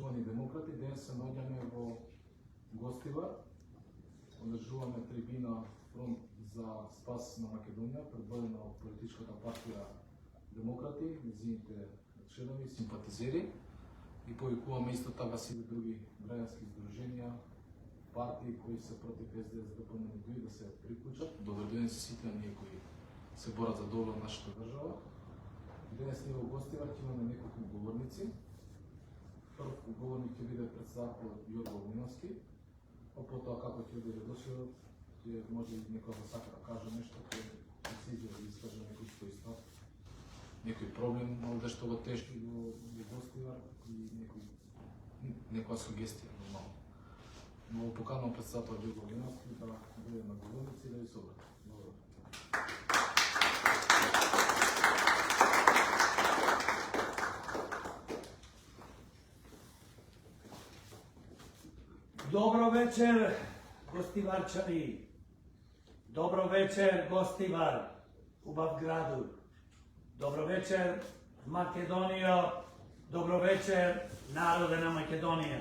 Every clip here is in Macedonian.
Почитувани демократи, денес се наоѓаме во Гостивар. Одржуваме трибина фронт за спас на Македонија, предводена од политичката партија Демократи, незините членови, симпатизери, и повикуваме исто така сите други граѓански здруженија, партии кои се против СДС да се приклучат. Добродојни се сите оние кои се борат за добро на нашата држава. Денес ние во Гостивар ќе имаме неколку говорници. Прв говорник ќе биде председател Јорго Огниновски, а потоа како ќе биде дошло, ќе може и некој да сака да каже нешто, ќе се изјави да искаже некој свој став, некој проблем овде што го тешки во Гостивар и некоја сугестија нормално. Но поканувам председател Јорго Огниновски да биде на говорници и да ви се обрати. Добро вечер, гостиварчани. Добро вечер, Гостивар, убав граду. Добро вечер, Македонија. Добро вечер, народе на Македонија.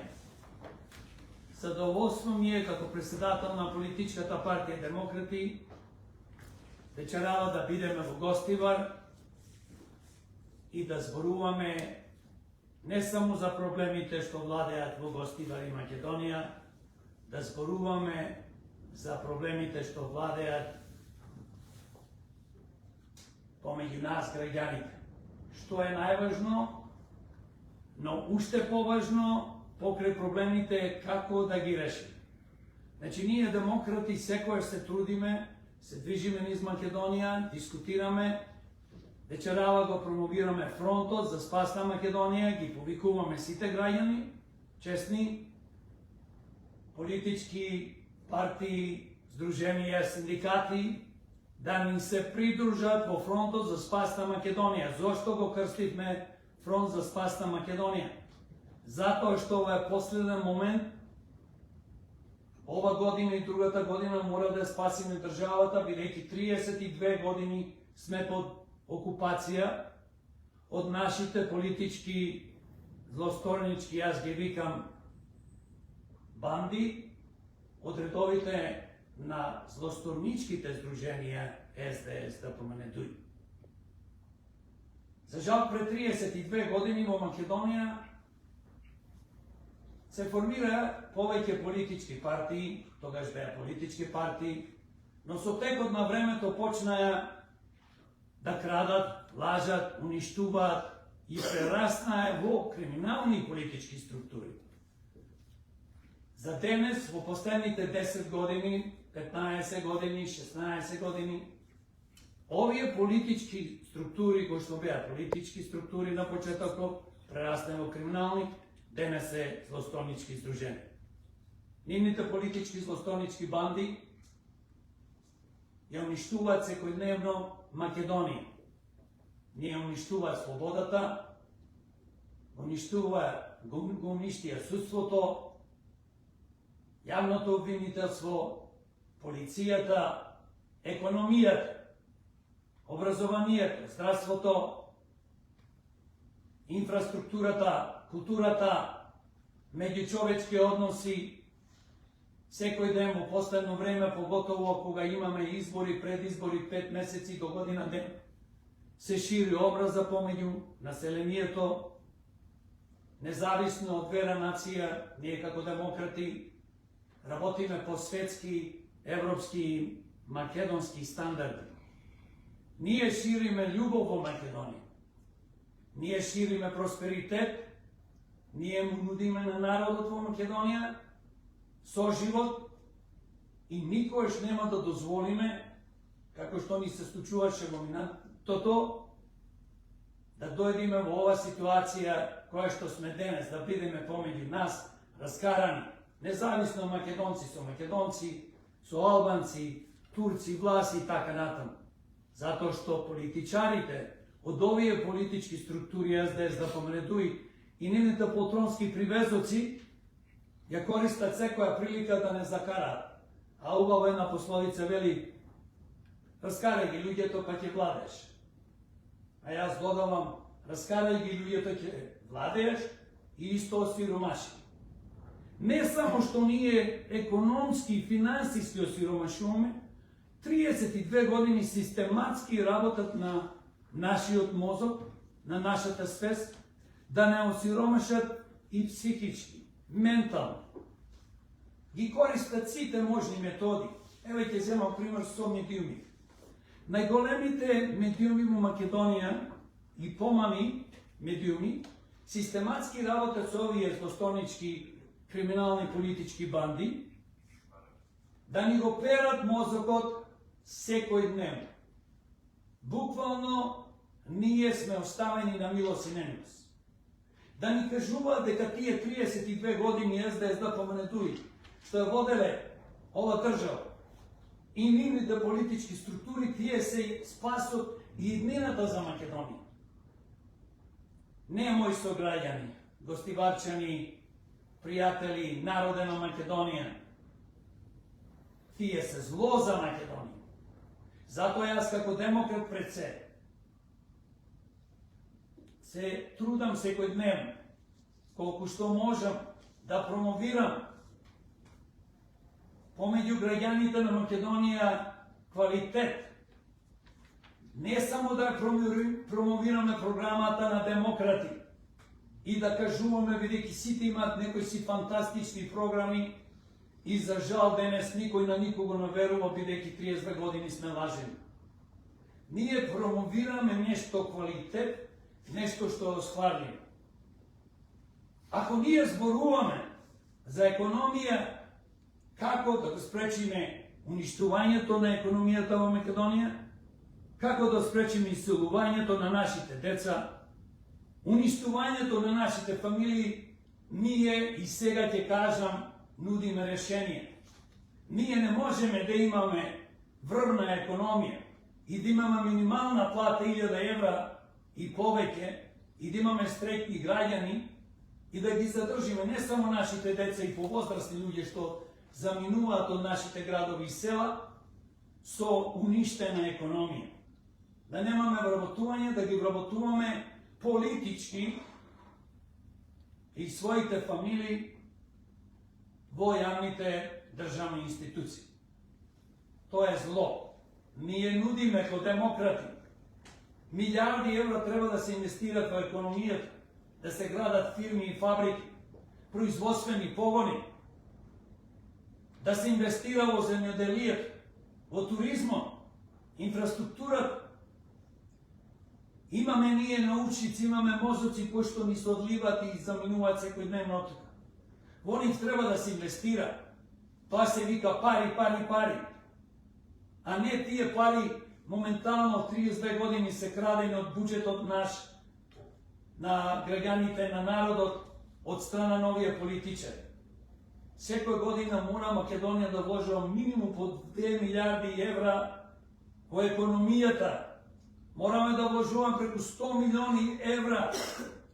Задоволство ми е како председател на политичката партија Демократи вечерава да бидеме во Гостивар и да зборуваме не само за проблемите што владеат во Гостивар и Македонија, да зборуваме за проблемите што владеат помеѓу нас граѓаните. Што е најважно, но уште поважно покрај проблемите е како да ги решиме. Значи, ние демократи секојаш се трудиме, се движиме низ Македонија, дискутираме, вечерава го промовираме фронтот за спас на Македонија, ги повикуваме сите граѓани, честни, политички партии, здруженија, синдикати, да ни се придружат во фронтот за спас на Македонија. Зошто го крстивме фронт за спас на Македонија? Затоа што ова е последен момент, ова година и другата година мора да спасиме државата, бидејќи 32 години сме под окупација од нашите политички злосторнички, јас ги викам банди, од редовите на злосторничките здруженија СДС, да помене. За жал, пред 32 години во Македонија се формира повеќе политички партии, тогаш беа политички партии, но со текот на времето почнаа да крадат, лажат, уништуваат и прераснаа во криминални политички структури. За денес, во последните 10 години, 15 години, 16 години, овие политички структури, кои што беа политички структури на почетокот, прераснаа во криминални, денес се злостонички здруженија. Нивните политички злостонички банди ја уништуваат секојдневно Македонија. Ние уништуваат слободата, го уништија судството, јавното обвинителство, полицијата, економијата, образованието, здравството, инфраструктурата, културата, меѓучовечки односи. Секој ден во последно време, поготово кога имаме избори, предизбори, 5 месеци до година ден, се шири образа помеѓу населението, независно од вера, нација. Ние како демократи работиме по светски, европски, македонски стандарди. Ние шириме љубов во Македонија. Ние шириме просперитет. Ние му нудиме на народот во Македонија соживот и никогаш нема да дозволиме, како што ни се случуваше во минатото, да дојдеме во ова ситуација која што сме денес, да бидеме помеѓу нас раскарани, независно македонци со македонци, со албанци, турци, власи и така натаму. Затоа што политичарите од овие политички структури, СДС, да помене и нивните полтронски привезоци, ја користат секоја прилика да не закараат. А убава една пословица вели: раскарај ги луѓето па ќе владееш. А јас додавам: раскарај ги луѓето ќе владееш и исто осиромашени. Не само што ние економски и финансиски осиромашуваме, 32 години систематски работат на нашиот мозок, на нашата свест, да не осиромашат и психички, ментално. Ги користат сите можни методи. Ево ќе земам пример со медиуми. Најголемите медиуми во Македонија и помали медиуми систематски работат со овие злостонички криминални политички банди, да ни го перат мозокот секој дневно. Буквално ние сме оставени на милост и немилост. Да ни кажуваат дека тие 32 години СДС да поменетуи, што ја воделе ова држава и нивните политички структури, тие се спасот и иднината за Македонија. Не, мои сограѓани, гостиварчани, пријатели, народе на Македонија, тие се зло за Македонија. Затоа јас како демократ пред се трудам секој дневно, колку што можам да промовирам помеѓу граѓаните на Македонија квалитет. Не само да промовираме програмата на демократи и да кажуваме, бидејќи сите имаат некои си фантастични програми и за жал денес никој на никого не верува, бидејќи 32 години сме лажени. Ние промовираме нешто квалитет, нешто што осварливо. Ако ние зборуваме за економија, како да го спречиме уништувањето на економијата во Македонија, како да спречиме иселувањето на нашите деца, уништувањето на нашите фамилии, ние и сега ќе кажам, нудиме решение. Ние не можеме да имаме врвна економија и да имаме минимална плата 1000 евра и повеќе, и да имаме среќни граѓани и да ги задржиме не само нашите деца и повозрастни луѓе што заминуваат од нашите градови и села со уништена економија. Да немаме вработување, да ги вработуваме политички и своите фамилии во јавните државни институции. Тоа е зло. Ние нудиме како демократи. Милиарди евра треба да се инвестират во економијата, да се градат фирми и фабрики, производствени погони, да се инвестира во земјоделието, во туризмот, инфраструктурата. Имаме ние научници, имаме мозоци кои што ни се одливаат и заминуваат секој дневно од тука. Во нив треба да се инвестира. Тоа се вика пари, пари, пари. А не тие пари моментално 32 години се крадени од буџетот наш, на граѓаните, на народот, од страна на овие политичари. Секој година мора Македонија да вложува минимум по 2 милиарди евра во економијата. Мораме да вложуваме преку 100 милиони евра.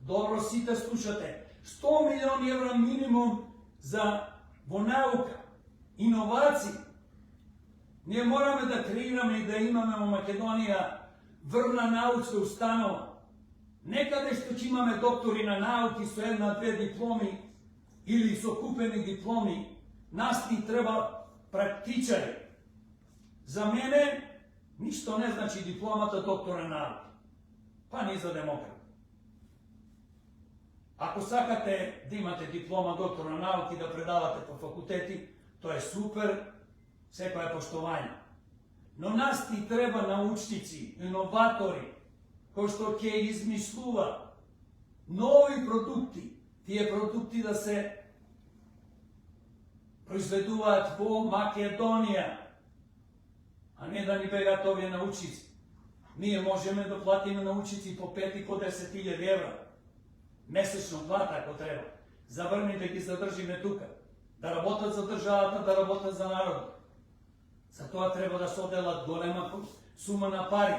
Добро сите слушате. 100 милиони евра минимум за во наука, иновации. Ние мораме да креираме и да имаме во Македонија врвна научна установа. Некаде што ќе имаме доктори на науки со 1-2 дипломи или со купени дипломи, нас ни треба практичари. За мене ништо не значи дипломата доктор на науки. Па ни за демократ. Ако сакате да имате диплома доктор на науки да предавате по факултети, тоа е супер, секој е поштовање. Но нас ни треба научници, иноватори, кои што ќе измислува нови продукти, тие продукти да се произведуваат во Македонија, а не да ни бегаат овие научници. Ние можеме да платиме научници по 5 и по 10.000 евра. Месечно плата, ако треба. Заврни да ги задржиме тука. Да работат за државата, да работат за народот. За тоа треба да се оделат голема сума на пари.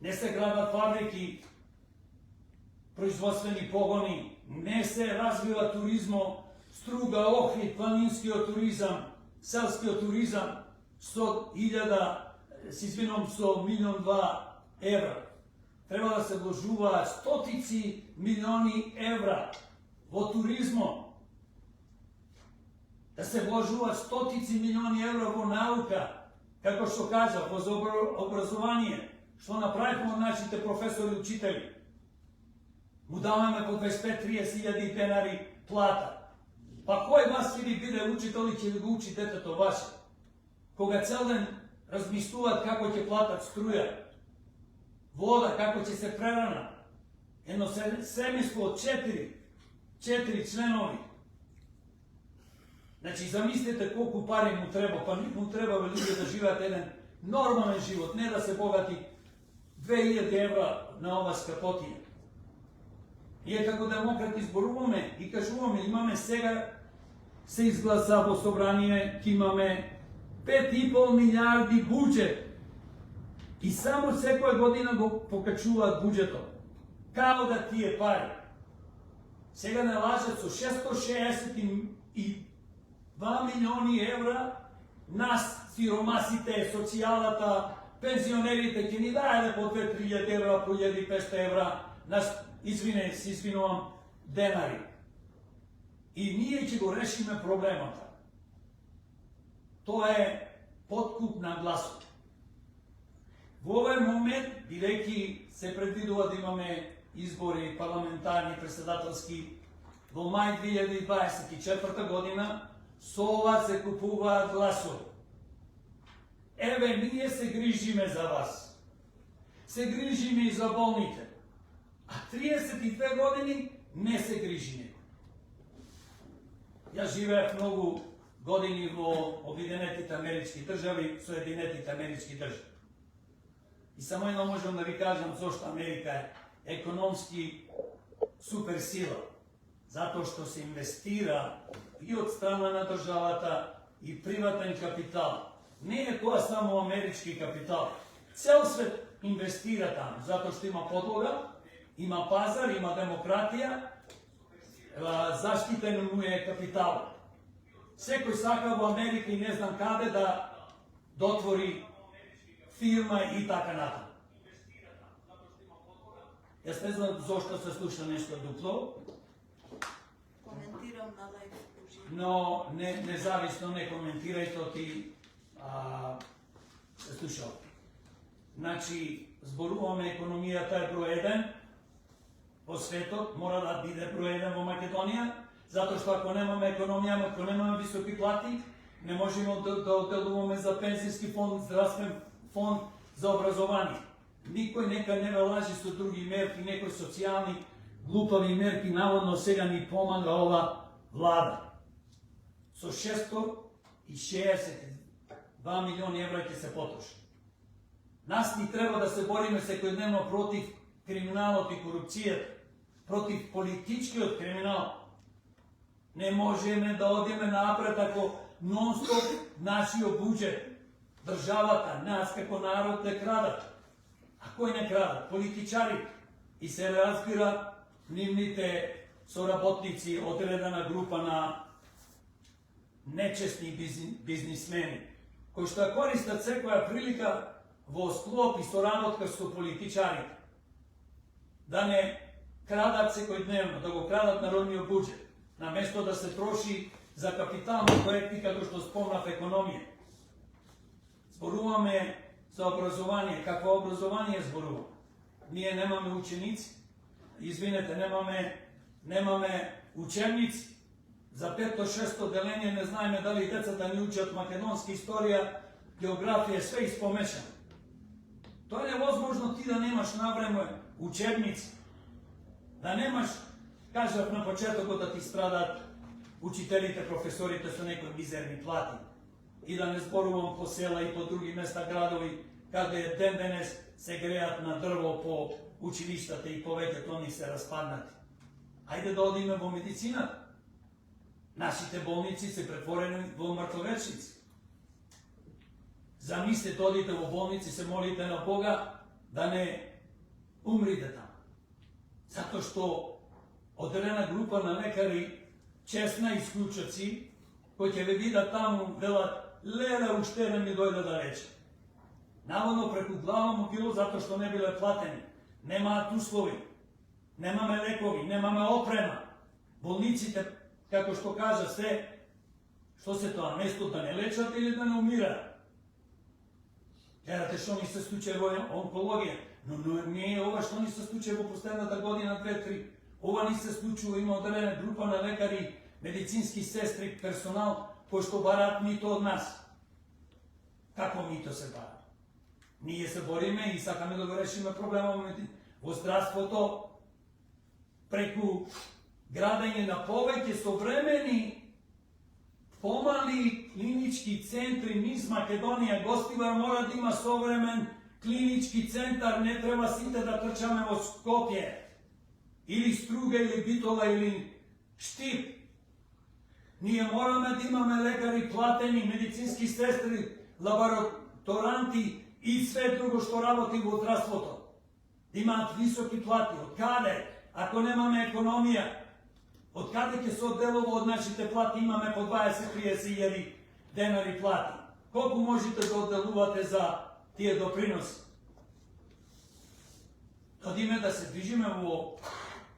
Не се градат фабрики, производствени погони, не се развива туризмо, Струга, Охрид, планинскиот туризам, селскиот туризам, 100.000, се извинувам, со 1.2 евра. Треба да се вложуваат стотици милиони евра во туризмот, да се вложуваат стотици милиони евра во наука, како што кажа, во образование, што направивме од нашите професори и учители. Му даваме по 25-30 илјади денари плата. Па кој вас ќе ви биде учител и ќе ви го учи детето ваше? Кога цел ден размислуваат како ќе платат струја, вода, како ќе се прерана. Едно семејство од 4 членови. Значи, замислите колку пари му треба, па му треба луѓе да живеат еден нормален живот, не да се богати 2000 евра на ова скапотија. Ние како демократи зборуваме и кажуваме, имаме сега, се изгласа во собрание, ќе имаме 5,5 милиарди буџет. И само секоја година го покачуваат буџетот. Као да тие пари. Сега не лажат со 662 милиони евра нас, сиромасите, социјалата, пензионерите ќе ни даде по 2-3 евра, по 1500 евра, се извинувам, денари. И ние ќе го решиме проблемата. Тоа е подкуп на гласот. Во овој момент, бидејќи се предвидува да имаме избори парламентарни, председателски во мај 2024 година, со ова се купуваат гласови. Еве, ние се грижиме за вас. Се грижиме и за болните. А 32 години не се грижиме. Јас живеев многу години во Обединетите Амерички држави, Соединетите Амерички држави. И само едно можам да ви кажам зошто Америка е економски суперсила. Затоа што се инвестира и од страна на државата и приватен капитал. Не е тоа само амерички капитал. Цел свет инвестира таму, затоа што има подлога, има пазар, има демократија, заштитен му е капитал. Секој сака во Америка и не знам каде да дотвори фирма и така натаму. Јас не знам зошто се слуша нешто дупло. Коментирам на лајв. Но независно не коментирајте, ти се слушал. Значи, зборуваме економијата е број 1 во светот, мора да биде број 1 во Македонија, затоа што ако немаме економија, ако немаме високи плати, не можеме да отделуваме за пензијски фонд, здравствен фонд, за образование. Никој нека не лажи со други мерки, некои социјални глупави мерки, наводно сега ни помага ова влада. Со 662 милиони евра ќе се потроши. Нас ни треба да се бориме секојдневно против криминалот и корупцијата, против политичкиот криминал. Не можеме да одиме напред ако нон-стоп нашиот буџет, државата, нас како народ не крадат. А кој не крадат? Политичари. И се разбира нивните соработници, одредена група на нечестни бизнисмени, кои што ја користат секоја прилика во склоп и соработка со политичарите. Да не крадат секојдневно, да го крадат народниот буџет, наместо да се троши за капитални проекти, како што спомнав економија. Зборуваме за образование. Какво образование зборуваме? Ние немаме ученици, извинете, немаме учебници. За 5-6 деление не знаеме дали децата ни учат македонска историја, географија, све испомешано. Тоа е невозможно ти да немаш навреме учебници, да немаш, кажав на почетокот, да ти страдат учителите, професорите со некои мизерни плати. И да не зборувам по села и по други места, градови, каде ден денес се греат на дрво по училиштата и повеќето ни се распаднати. Ајде да одиме во медицината. Нашите болници се претворени во мртовечници. Замислете, одите во болници, се молите на Бога да не умрите таму. Затоа што одредена група на лекари, честна исклучаци, кои ќе ве видат таму, велат, леле, уште не ми дојде да рече. Наводно преку глава му било затоа што не биле платени. Немаат услови, немаме лекови, немаме опрема. болниците, како што кажа, што се тоа, место да не лечат или да не умираат. Гледате што ни се случи во онкологија, но не е ова што ни се случи во последната година, 2-3. Ова ни се случува, има одделена група на лекари, медицински сестри, персонал, кои што бараат мито од нас. Како мито се бара? Ние се бориме и сакаме да го решиме проблема во здравството преку градење на повеќе современи помали клинички центри низ Македонија. Гостивар мора да има современ клинички центар, не треба сите да трчаме во Скопје, или Струга, или Битола, или Штип. Ние мораме да имаме лекари платени, медицински сестри, лабораторанти и све друго што работи во здравството. Да имаат високи плати. Од каде? Ако немаме економија, од каде ќе се одделува од нашите плати? Имаме по 20-30 денари плати. Колку можете да одделувате за тие доприноси? Одиме да се движиме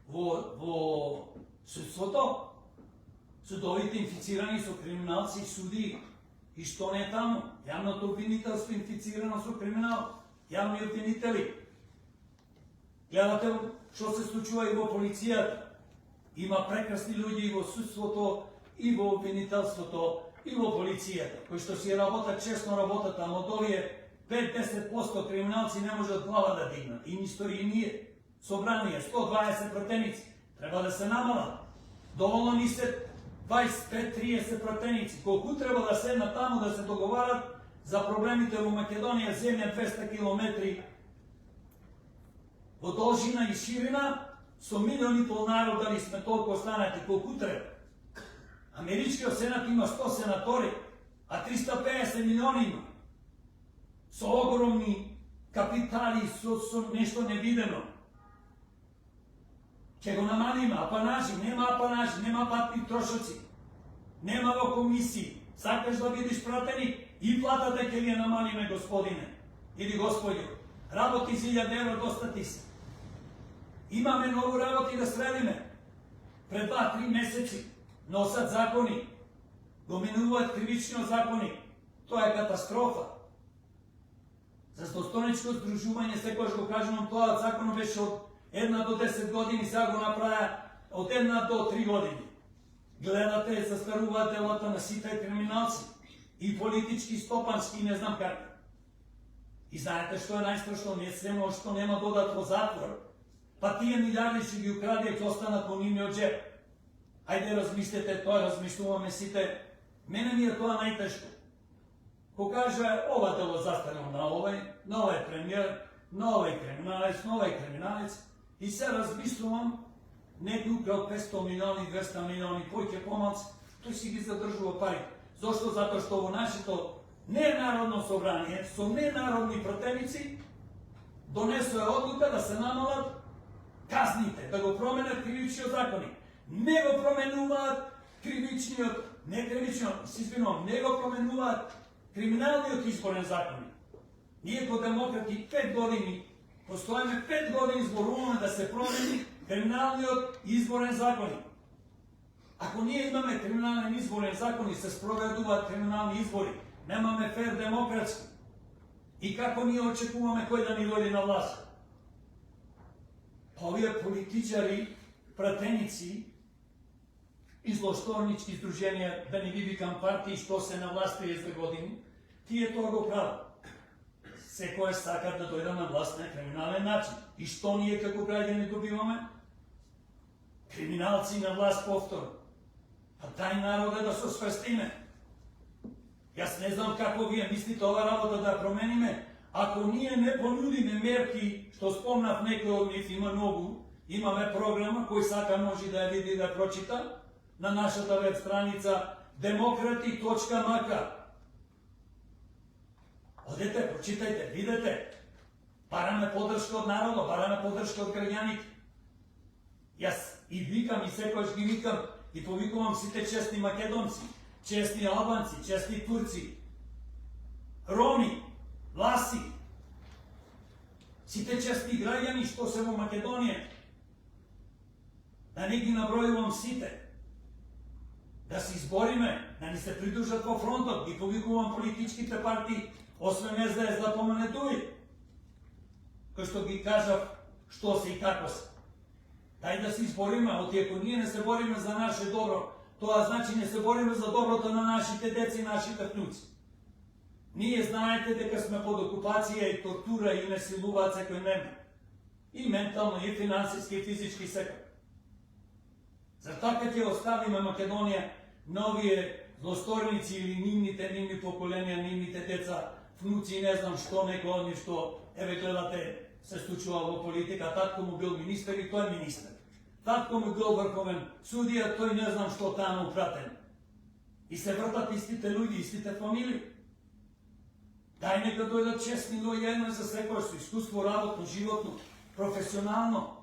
во судството. Судовите инфицирани со криминалци и суди. И што не е таму? Јавното обвинителство инфицирано со криминал. Јавни обвинители. Гледате што се случува и во полицијата. Има прекрасни луѓе и во судството, и во обвинителството, и во полицијата, кои што си работат, честно работат, ама од овие 5-10% криминалци не можат глава да дигнат. И нисто и ние. Собрание, 120 пратеници. Треба да се намалат. Доволно ни се 25-30 пратеници. Колку треба да седнат таму да се договарат за проблемите во Македонија, земја 200 километри во должина и ширина, со 1,5 милиони народ, дали сме толку останати, колку треба. Америчкиот сенат има 100 сенатори, а 350 милиони има. Со огромни капитали, со нешто невидено. Ќе го намалиме, апанажи, нема апанажи, нема патни трошоци, нема во комисии. Сакаш да бидеш пратеник и платата ќе ви ја намалиме, господине или господјо. Работи за 1000 евро, доста ти се. Имаме многу работи да средиме. Пред 2-3 месеци носат закони, го минуваат кривичниот закони. Тоа е катастрофа. За достојничко здружување, секогаш го кажувам, тоа законот беше од 1 до 10 години, сега го направя од 1 до 3 години. Гледате, застаруваат делата на сите криминалци, и политички, стопански, не знам как. И знаете што е најстрашно, не само што нема додат во затвор, па тие милиарди што ги украде ќе останат во нивниот джеп. Ајде размислете тоа, размислуваме сите. Мене ми е тоа најтешко. Ко каже, ова дело застарено на овој премиер, на овој криминалец, и се размислувам, некој украл 500 милиони, 200 милиони, кој ќе помалци, тој си ги задржува пари. Зошто? Затоа што во нашето ненародно собрание, со ненародни пратеници, донесува одлука да се намалат казните, да го променат кривичниот законник. Не го променуваат не го променуваат криминалниот изборен законник. Ние ко демократи 5 години, постојаме 5 години, зборуваме да се промени криминалниот изборен законник. Ако ние имаме криминален изборен закон и се спроведуваат криминални избори, немаме фер демократски. И како ние очекуваме кој да ни дојде на власт? Овие политичари, пратеници, излошторнички здруженија, да не ги викам партии, што се на власт 30 години, тие тоа го прават. Секој сакат да дојде на власт на криминален начин. И што ние како граѓани добиваме? Криминалци на власт повторно. А тај народ е да се освестиме. Јас не знам како вие мислите ова работа да промениме, ако ние не понудиме мерки, што спомнав некој од нив, има многу, имаме програма, кој сака може да ја види и да прочита, на нашата веб страница demokrati.mk. Одете, прочитајте, видете. Бараме поддршка од народот, бараме поддршка од граѓаните. Јас и викам, и секојаш ги викам, и повикувам сите честни македонци, честни албанци, честни турци, роми, власи, сите честни граѓани што се во Македонија, да не ги набројувам сите, да се избориме, да ни се придружат во фронтот, ги повикувам политичките партии, освен СДС да помане тој, кој што ги кажав што се и како се. Дај да се избориме, оти ако ние не се бориме за наше добро, тоа значи не се бориме за доброто на нашите деца и нашите внуци. Ние знаете дека сме под окупација и тортура и не силуваат секој дневно. И ментално, и финансиски, и физички секој. Затоа ќе оставиме Македонија на овие злосторници или нивни поколенија, нивните деца, внуци, не знам што, некој од нив што, еве гледате, се случува во политика, татко му бил министер и тој е министер. Татко му бил врховен судија, тој не знам што таму пратен. И се вртат истите луѓе, истите фамилии. Дај нека дојдат честни луѓе, едно за секој со искуство, работно, животно, професионално.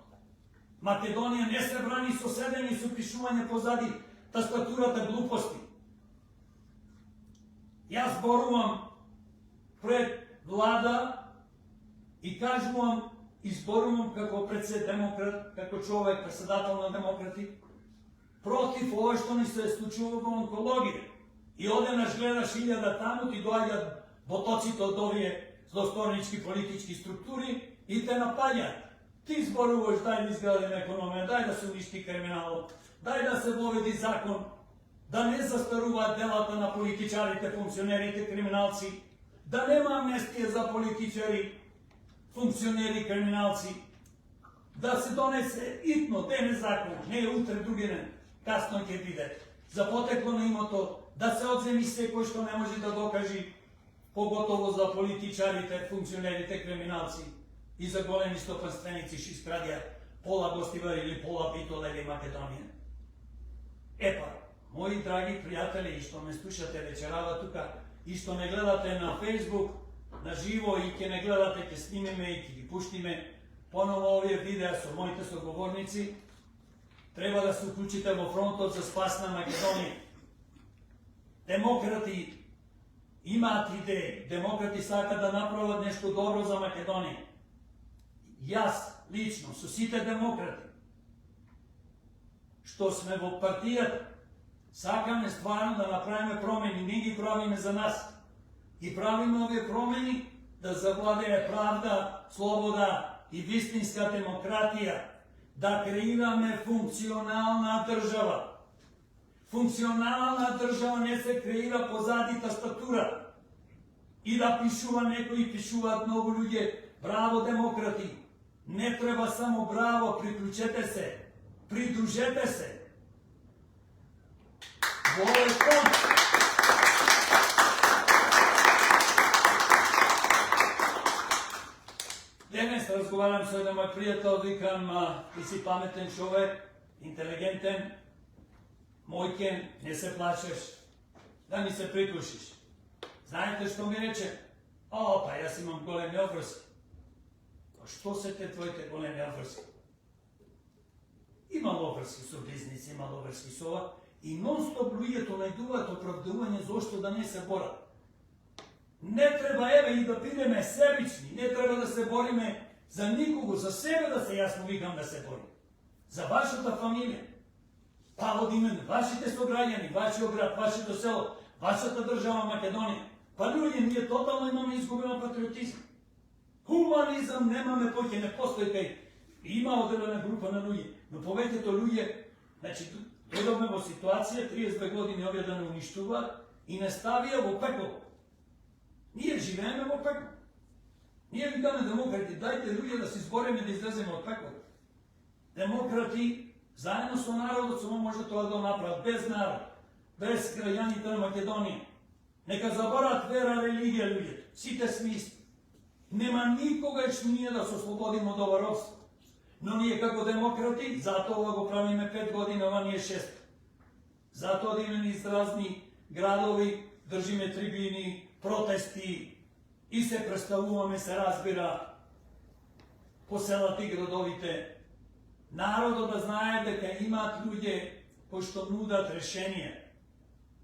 Македонија не се брани со седење и со пишување позади тастатурата глупости. Јас зборувам пред влада и кажувам, изборувам како демократ, како човек, председател на демократи, против ова што ни се случува во онкологија. И оденаш гледаш 1000 таму, ти доаѓаат ботоците од овие злосторнички политички структури и те напаѓаат. Ти зборуваш, дај да изградиме економија, дај да се уништи криминалот, дај да се воведи закон, да не застаруваат делата на политичарите, функционерите, криминалци, да нема амнестија за политичари, функционери, криминалци, да се донесе итно, дене закон, не утре, другине, касно ќе биде, за потекло на имото, да се одземи секој што не може да докажи, поготово за политичарите, функционерите, криминалци и за големи стопанственици што искрадија пола Гостивар или пола Битола или Македонија. Епа, мои драги пријатели, и што ме слушате вечерава тука, и што не гледате на Facebook, на живо и ќе не гледате, ќе снимеме и ќе ги пуштиме поново овие видеа со моите соговорници, треба да се уклучите во фронтот за спас на Македонија. Демократи имаат идеи, демократи сакаат да направат нешто добро за Македонија. Јас, лично, со сите демократи, што сме во партијата, сакаме стварно да направиме промени, не ги правиме за нас. И правиме овие промени да завладее правда, слобода и вистинска демократија, да креираме функционална држава. Функционална држава не се креира позади тастатура. И да пишува некои, пишуваат многу луѓе, браво демократи. Не треба само браво, приклучете се, придружете се. Во овој фонд. Денес разговарам со еден мој пријател, викам, ти си паметен човек, интелигентен, мојкен, не се плачеш, да ми се приклучиш. Знаете што ми рече? О, па јас имам големи обврски. Па што се те твоите големи обврски? Имам обврски со бизнис, имам обврски со ова, и нон-стоп луѓето најдуваат оправдување зошто да не се борат. Не треба, еве, и да бидеме себични, не треба да се бориме за никого, за себе да се јасно викам да се борим. За вашата фамилија. Па од име вашите сограѓани, вашиот град, вашето село, вашата држава Македонија. Па луѓе, ние тотално имаме изгубено патриотизм. Хуманизам немаме, поќе не постои кај. Има одредена група на луѓе, но повеќето луѓе, значи, дојдовме во ситуација, 32 години овие да не уништуваат и не ставија во пекол. Ние живееме во пекол. Ние викаме демократи, дајте луѓе да се избориме да излеземе од пекол. Демократи, заедно со народот, само може тоа да направат, без народ, без граѓаните на Македонија. Нека заборат вера, религија луѓето. Сите сме исти. Нема никогаш ние да се ослободиме од ова робство. Но ние како демократи, затоа ова го правиме 5 години, ова ние 6. Затоа одиме низ разни градови, држиме трибини, протести и се представуваме, се разбира, по селата и градовите. Народот да знае дека имаат луѓе кои што нудат решение.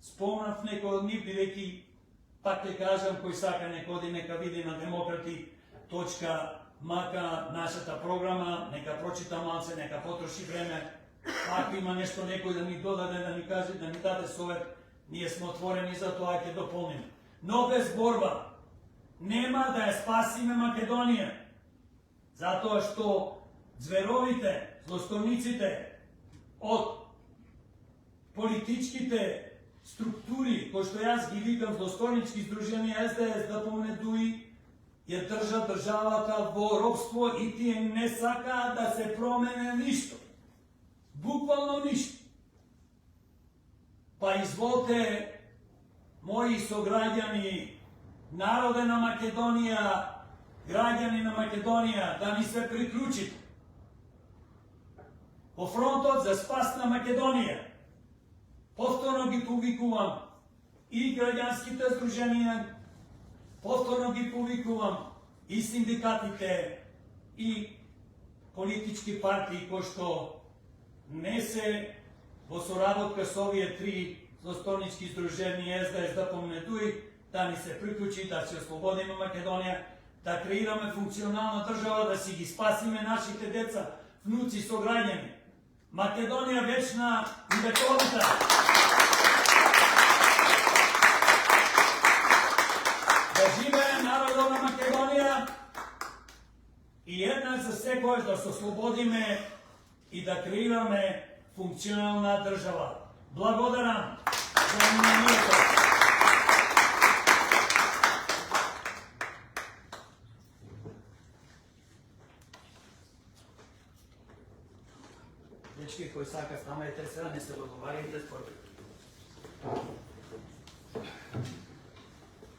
Спомнав некој од нив, бидејќи, пак ќе кажам, кој сака некој нека види на демократи.мака нашата програма, нека прочита малце, нека потроши време. Ако има нешто некој да ни додаде, да ни каже, да ни даде совет, ние сме отворени за тоа, ќе дополниме. Но без борба нема да ја спасиме Македонија. Затоа што зверовите, злосторниците од политичките структури, кои што јас ги викам злосторнички здруженија СДС, ДПМН, ДУИ, ја држат државата во робство и тие не сакаат да се промене ништо. Буквално ништо. Па изволте, мои сограѓани, народе на Македонија, граѓани на Македонија, да ни се приклучите во фронтот за спас на Македонија. Повторно ги повикувам и граѓанските здруженија, повторно ги повикувам и синдикатите и политички партии кои што не се во соработка со овие три злосторнички здруженија СДС, ДПМН, ДУИ, да ни се приклучи, да се ослободиме Македонија, да креираме функционална држава, да си ги спасиме нашите деца, внуци, сограѓани. Македонија вечна и вековита. Да живее народот на Македонија и еднаш за секојаш да се ослободиме и да креираме функционална држава. Благодарам за вниманието. Дечки кои сакат, станете сега, не се договаряйте според.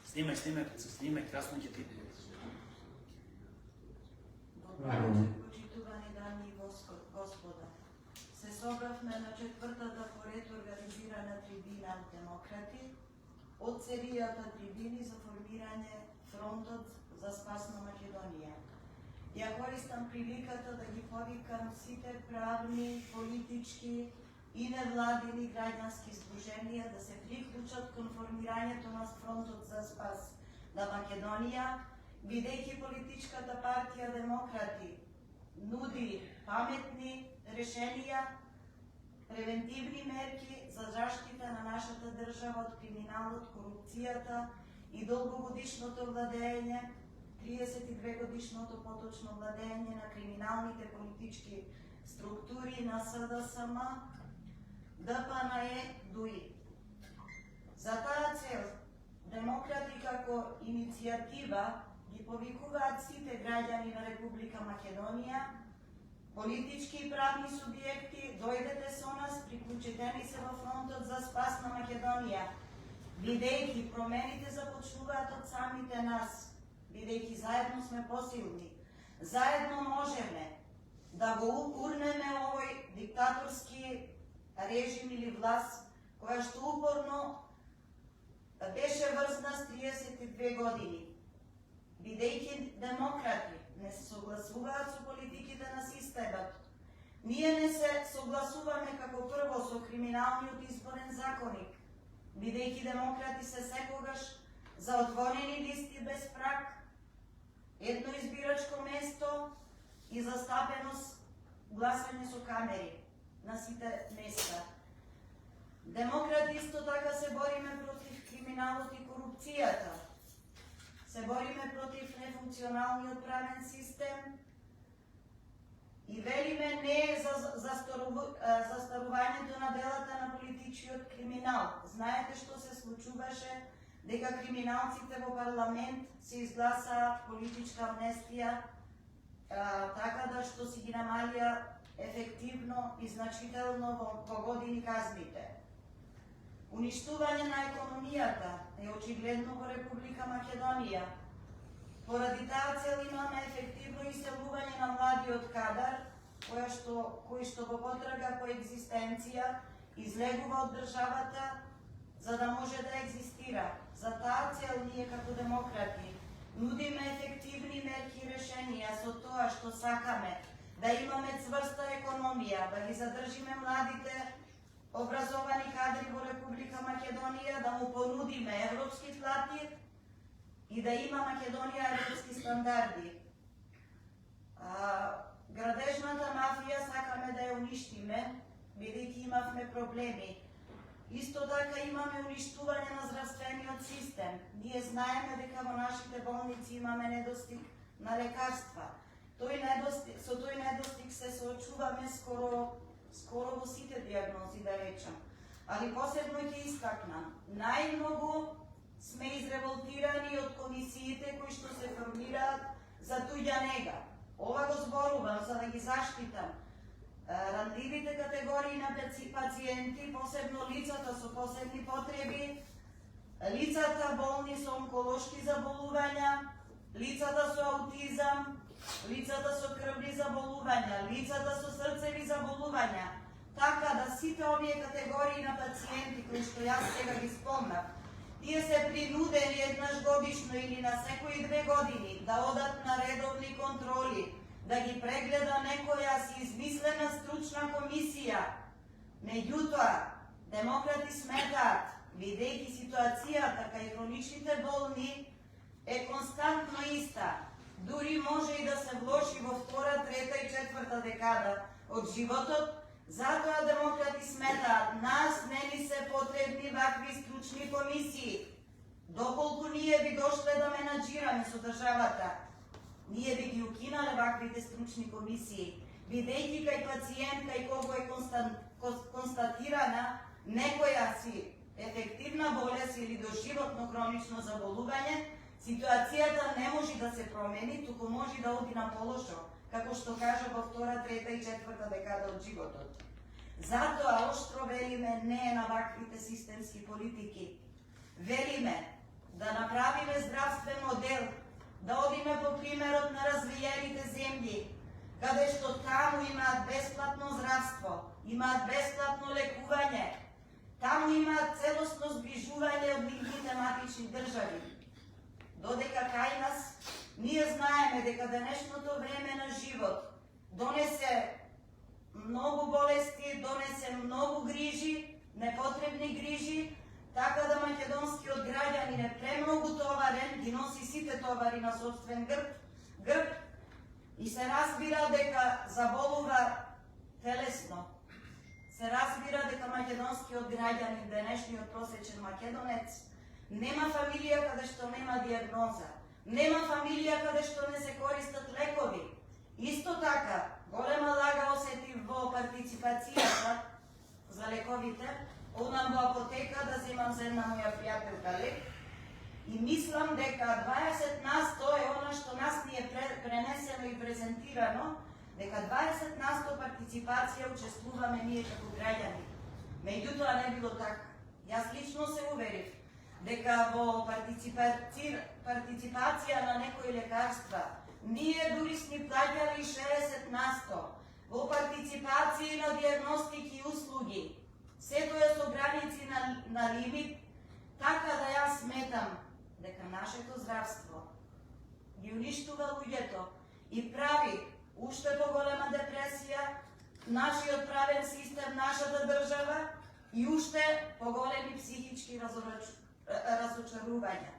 Снимай, красно ќе ти. Почитувани дами и господа, се собравме на четвртата поред организирана трибина демократи од серијата трибини за формирање фронтот за спас на Македонија. Ја користам приликата да ги повикам сите правни, политички и невладини граѓански здруженија да се приклучат кон формирањето на фронтот за спас на Македонија, бидејќи политичката партија Демократи нуди паметни решенија, превентивни мерки за заштита на нашата држава од криминалот, корупцијата и долгогодишното владење, 32-годишното поточно владење на криминалните политички структури на СДСМ, ДПНЕ, ДУИ. За таа цел, Демократи како иницијатива ги повикуваат сите граѓани на Република Македонија, политички и правни субјекти, дојдете со нас, приклучетени се во фронтот за спас на Македонија, бидејќи промените започнуваат од самите нас, бидејќи заедно сме посилни, заедно можеме да го урнеме овој диктаторски режим или власт, која што упорно беше врзна с 32 години. Бидејќи демократи не се согласуваат со политиките на системот, ние не се согласуваме како прво со криминалниот изборен законник, бидејќи демократи се секогаш за отворени листи без праг, едно избирачко место и застапеност гласање со камери на сите места. Демократи исто така се бориме против криминалот и корупцијата, се бориме против нефункционалниот правен систем и велиме не за застарувањето на делата на политичкиот криминал. Знаете што се случуваше, дека криминалците во парламент се изгласаат политичка амнестија, така да што си ги намалија ефективно и значително во години казните. Уништување на економијата е очигледно во Република Македонија. Поради таа цел имаме ефективно иселување на младиот кадар, кој што во потрага по екзистенција излегува од државата за да може да екзистира. За таа цел ние како демократи нудиме ефективни мерки и решенија со тоа што сакаме да имаме цврста економија, да ги задржиме младите образовани кадри во Република Македонија, да му понудиме европски плати и да има Македонија европски стандарди. Градежната мафија сакаме да ја уништиме бидејќи имавме проблеми. Исто така имаме уништување на здравствениот систем. Ние знаеме дека во нашите болници имаме недостиг на лекарства. Со тој недостиг се соочуваме скоро во сите диагнози, да речам. Али посебно ќе истакнам, најмногу сме изреволтирани од комисиите кои што се формираат за туѓа нега. Ова го зборувам за да ги заштитам рандливите категории на пациенти, посебно лицата со посебни потреби, лицата болни со онколошки заболувања, лицата со аутизам, лицата со крвни заболувања, лицата со срцеви заболувања, така да сите овие категории на пациенти кои што јас сега ги спомнав, тие се принудени еднаш годишно или на секои 2 години да одат на редовни контроли, да ги прегледа некоја си измислена стручна комисија. Меѓутоа, демократи сметаат, бидејќи ситуацијата кај хроничните болни е константно иста, дури може и да се влоши во 2, 3 и 4 декада од животот, затоа демократи сметаат, нас не ни се потребни вакви стручни комисии. Доколку ние би дошле да менаџираме со државата, ние би ги укинале ваквите стручни комисии, бидејќи кај пациент кај кого е констатирана некоја си ефективна болест или доживотно хронично заболување, ситуацијата не може да се промени, туку може да оди на полошо, како што кажа во 2, 3 и 4 декада од животот. Затоа оштро велиме не на ваквите системски политики. Велиме да направиме здравствен модел, да одиме по примерот на развиените земји, каде што таму имаат бесплатно здравство, имаат бесплатно лекување, таму имаат целосно зближување од нивните матични држави. Додека кај нас, ние знаеме дека денешното време на живот донесе многу болести, донесе многу грижи, непотребни грижи, така да македонскиот граѓанин е премногу товарен, ги носи сите товари на собствен грб и се разбира дека заболува телесно. Се разбира дека македонскиот граѓанин, денешниот просечен македонец, нема фамилија каде што нема диагноза, нема фамилија каде што не се користат лекови. Исто така, голема лага осетив во партиципацијата за лековите, одам во апотека да земам за една моја пријателка лек и мислам дека 20% е она што нас ни е пренесено и презентирано, дека 20% партиципација учествуваме ние како граѓани. Меѓутоа не било така. Јас лично се уверив дека во партиципација на некои лекарства ние дури сме плаќали 60%, во партиципација на диагностики и услуги, сето е со граници на лимит, така да јас сметам дека нашето здравство ги уништува луѓето и прави уште поголема депресија, нашиот правен систем, нашата држава и уште поголеми психички разочарувања.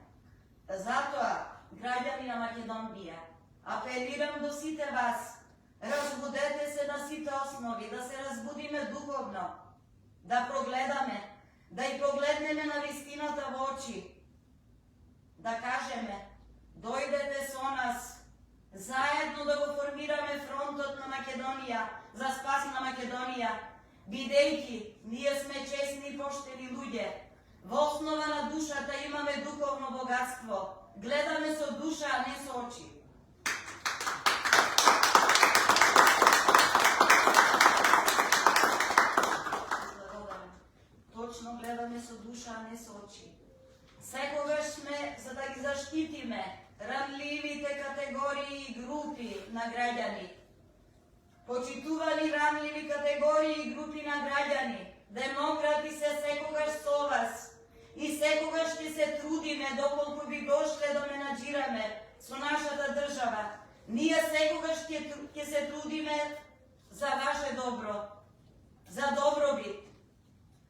Затоа, граѓани на Македонија, апелирам до сите вас, разбудете се на сите основи, да се разбудиме духовно, да прогледаме, да и погледнеме на вистината во очи, да кажеме, дојдете со нас, заедно да го формираме фронтот на Македонија, за спас на Македонија, бидејќи ние сме честни и поштени луѓе, во основа на душата имаме духовно богатство, гледаме со душа, а не со очи. Точно гледаме со душа, а не со очи. Секогаш сме за да ги заштитиме ранливите категории и групи на граѓани. Почитувани ранливи категории и групи на граѓани, демократи се секогаш со вас и секогаш ќе се трудиме доколку би дошле да менаџираме со нашата држава. Ние секогаш ќе се трудиме за ваше добро, за добробит,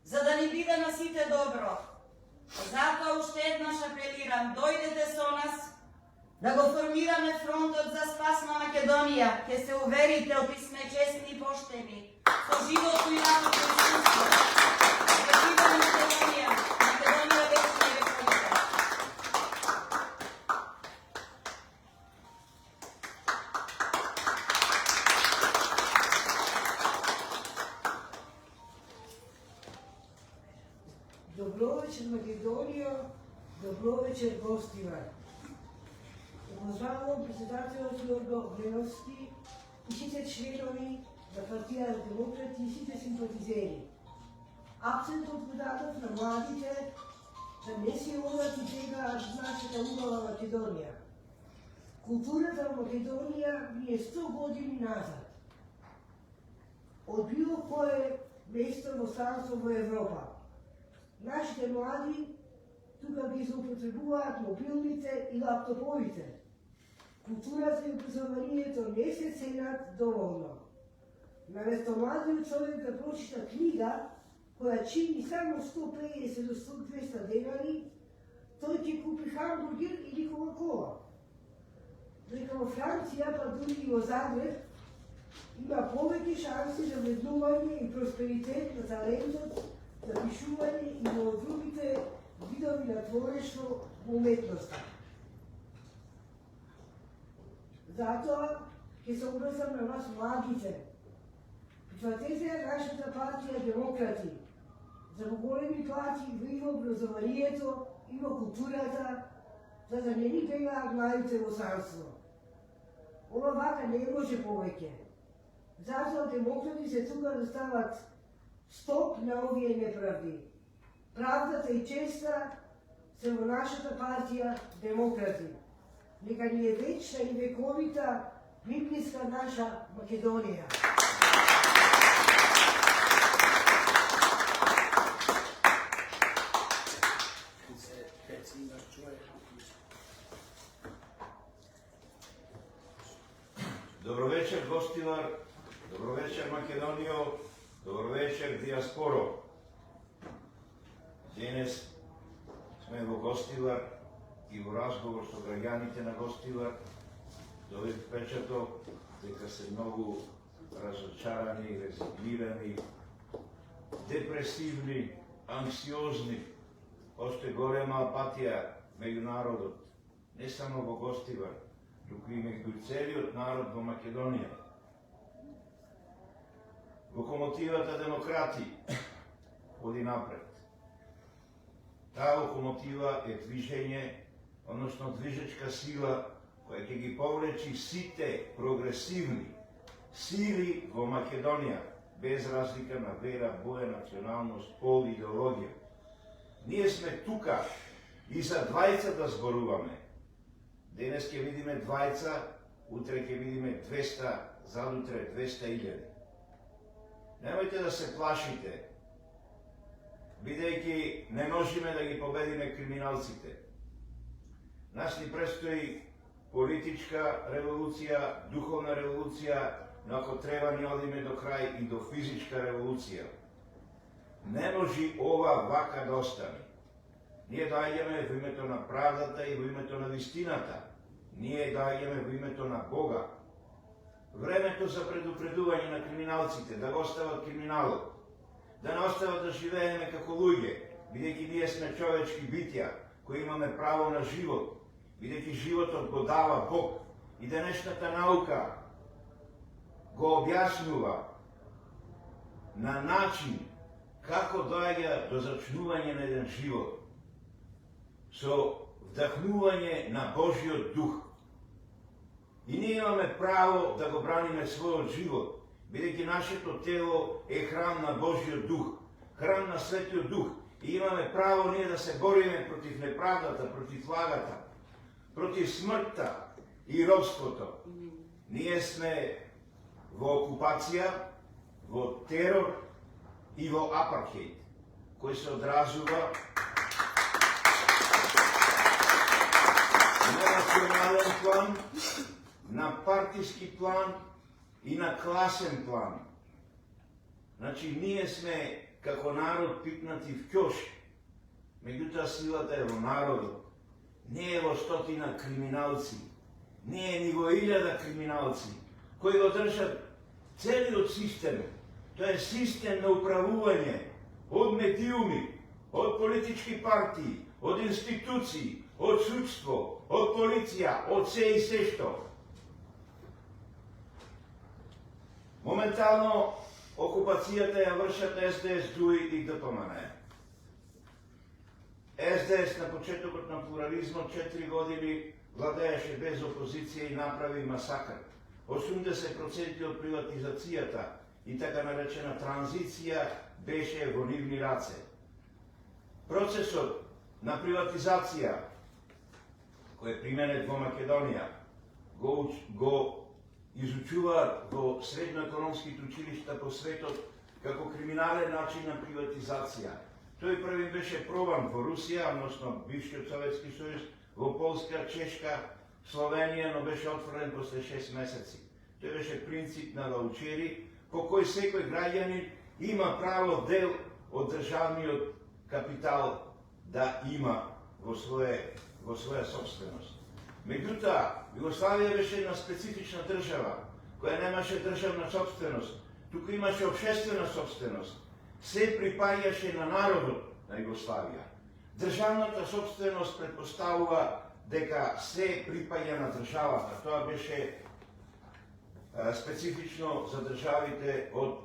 за да ни биде на сите добро. Затоа уште еднаш апелирам, дојдете со нас, да го формираме фронтот за спас на Македонија, ќе се уверите оти сме честни и поштени, со животно и работно искуство. Жива Македонија, Македонија вечна и вековица. Добро вечер, Македонија, добро вечер, гостива. Поздравувам председателот Јорго Обреновски и сите членови на партија Демократи и сите симпатизери. Акцентот го дадов на младите да не се одат и бегаат нашата убава Македонија. Културата во Македонија ни е 100 години назад. Од било кое место во странство во Европа. Нашите млади тука ги злоупотребуваат мобилните и лаптоповите. Културата и образованието не се ценат доволно. Наместо младиот човек да прочита книга, која чини само 150 до 200 денари, тој ќе купи хамбургер или кока-кола. Додека во Франција, па дури и во Загреб, има повеќе шанси за вреднување и просперитет на талентот, за пишување и во другите видови на творештво во уметноста. Затоа ќе се обрзам на вас младите. Прифатете ја нашата партија Демократи за поголеми плати и во образованието и во културата, за да не ни бегаат младите во странство. Ова вака не може повеќе. Затоа демократи се тука да стават стоп на овие неправди. Правдата и честа се во нашата партија Демократи. Нека ни е вечна и вековита библиска наша Македонија. Добро вечер, гостилар, добро вечер, Македонијо, добро вечер, диаспоро. Денес сме во Гостилар и во разговор со граѓаните на Гостилар добив впечаток дека се многу разочарани, резигнирани, депресивни, анксиозни, оште голема апатија меѓу народот, не само во Гостилар, туку и меѓу целиот народ во Македонија. Локомотивата Демократи оди напред. Таа локомотива е движење, односно движечка сила, која ќе ги повлечи сите прогресивни сили во Македонија, без разлика на вера, боја, националност, пол, идеологија. Ние сме тука и за двајца да зборуваме. Денес ќе видиме двајца, утре ќе видиме 200, задутре 200.000. Немојте да се плашите, бидејќи не можеме да ги победиме криминалците. Нас ни престои политичка револуција, духовна револуција, но ако треба ни одиме до крај и до физичка револуција. Не може ова вака да остане. Ние доаѓаме во името на правдата и во името на вистината. Ние доаѓаме во името на Бога. Времето за предупредување на криминалците, да го остават криминалот, да не остават да живееме како луѓе, бидејќи ние сме човечки битја, кои имаме право на живот, бидејќи животот го дава Бог и денешната наука го објаснува на начин како доаѓа до зачнување на еден живот, со вдахнување на Божиот дух. И ние имаме право да го браниме својот живот, бидејќи нашето тело е храм на Божиот дух, храм на Светиот дух. И имаме право ние да се бориме против неправдата, против лагата, против смртта и робството. Ние сме во окупација, во терор и во апартхеид, кој се одразува на национален план, на партиски план и на класен план. Значи, ние сме како народ пипнати в ќош, меѓутоа силата е во народот, не е во стотина криминалци, не е ни во 1000 криминалци, кои го држат целиот систем. Тоа е систем на управување од медиуми, од политички партии, од институции, од судство, од полиција, од се и се што. Моментално окупацијата ја вршат СДС, ДУИ и ДПМН. СДС на почетокот на плурализмот 4 години владееше без опозиција и направи масакр. 80% од приватизацијата и така наречена транзиција беше во нивни раце. Процесот на приватизација кој е применет во Македонија го изучуваат во средноекономските училишта по светот како криминален начин на приватизација. Тој први беше пробан во Русија, односно бившиот Советски сојуз, во Полска, Чешка, Словенија, но беше отворен после 6 месеци. Тој беше принцип на ваучери, по кој секој граѓанин има право дел од државниот капитал да има во своја собственост. Меѓутоа, Југославија беше една специфична држава, која немаше државна собственост, туку имаше општествена собственост. Се припаѓаше на народот на Југославија. Државната собственост предпоставува дека се припаѓа на државата. Тоа беше специфично за државите од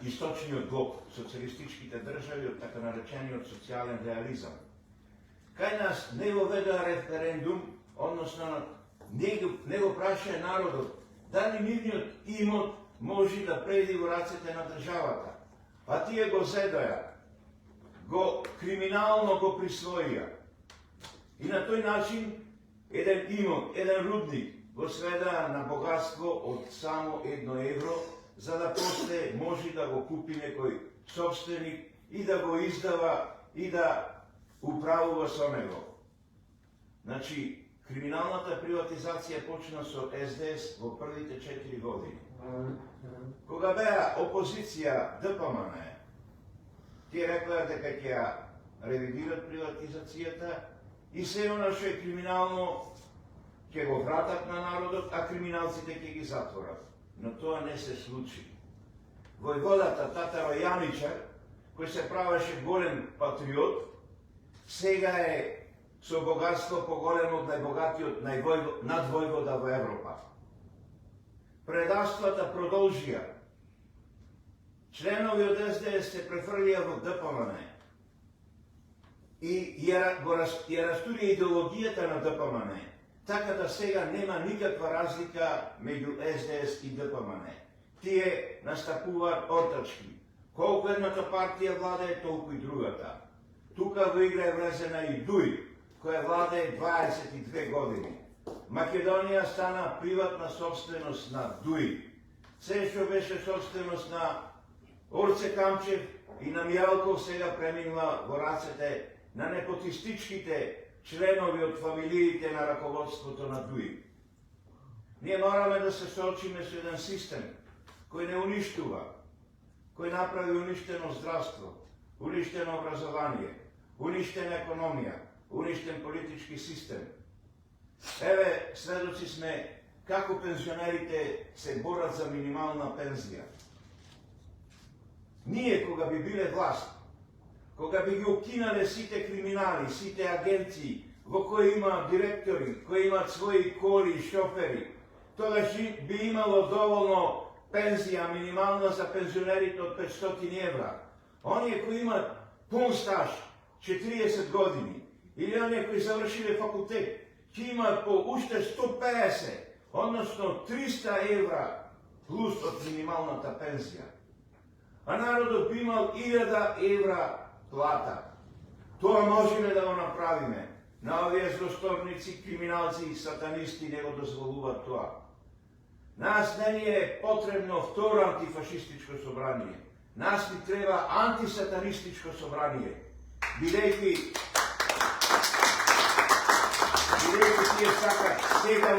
источниот блок, социјалистичките држави, од така наречениот социјален реализам. Кај нас не го ведоа референдум, односно не го праша народот дали нивниот имот може да преди во рацете на државата. А тие го зедоа, го криминално го присвоија. И на тој начин еден имот, еден рудник го сведаа на богатство од само 1 евро, за да после може да го купи некој собственик и да го издава и да управува со него. Значи, криминалната приватизација почна со СДС во првите 4 години. Кога беа опозиција ДПМН, тие реклаа дека ќе ја ревидират приватизацијата и се она што е криминално ќе го вратат на народот, а криминалците ќе ги затворат. Но тоа не се случи. Војводата Татаро Јаничар, кој се правеше голем патриот, сега е со богатство поголемо од најбогатиот надвојвода во Европа. Предавствата продолжија. Членови од СДС се префрлија во ДПМН и ја растурија идеологијата на ДПМН, така да сега нема никаква разлика меѓу СДС и ДПМН. Тие настапуваат ортачки. Колку едната партија владее, толку и другата. Тука во игра е влезена и ДУИ, која владее 22 години. Македонија стана приватна собственост на ДУИ. Се што беше собственост на Орце Камчев и на Мјалков сега преминува во рацете на непотистичките членови од фамилиите на раководството на ДУИ. Ние мораме да се соочиме со еден систем кој не уништува, кој направи уништено здравство, уништено образование, уништена економија, уништен политички систем. Еве, сведоци сме како пензионерите се борат за минимална пензија. Ние, кога би биле власт, кога би ги укинале сите криминали, сите агенции, во кои има директори, кои имаат своји коли и шофери, тогаш би имало доволно пензија минимална за пензионерите од 500 евра. Оние кои имаат пун стаж, 40 години, или оние кои завршиле факултет, ќе имаат по уште 150, односно 300 евра плюс од минималната пензија. А народот би имал 1000 евра плата. Тоа можеме да го направиме. На овие злосторници, криминалци и сатанисти не го дозволуваат тоа. Нас не ни е потребно второ антифашистичко собрание. Нас ни треба антисатанистичко собрание. Бидејќи тие сакат сега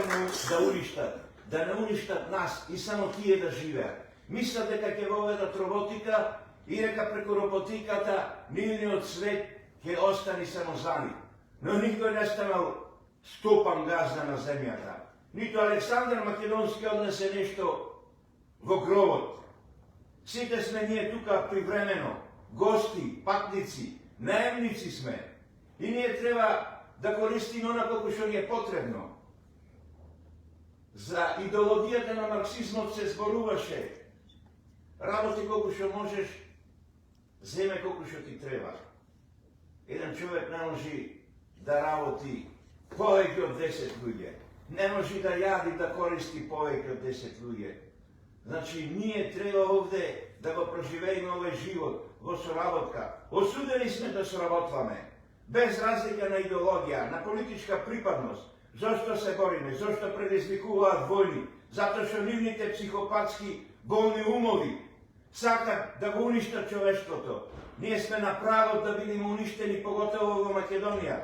да уништат, да не уништат нас и само тие да живеат. Мислат дека ќе воведат роботика и дека преку роботиката нивниот свет ќе остани само за нив. Но никој не станал стопан газда на земјата. Ниту Александар Македонски однесе нешто во гробот. Сите сме ние тука привремено, гости, патници, наемници сме. И ние треба да користиме она колку што ни е потребно. За идеологијата на марксизмот се зборуваше. Работи колку што можеш, земе колку што ти треба. Еден човек не може да работи повеќе од 10 луѓе. Не може да јади, да користи повеќе од 10 луѓе. Значи, ние треба овде да го проживееме овој живот во соработка. Осудени сме да соработваме, без разлика на идеологија, на политичка припадност. Зошто се бориме? Зошто предизвикуваат војни? Затоа што нивните психопатски болни умови сакат да го уништат човештвото. Ние сме на правот да бидеме уништени, поготово во Македонија.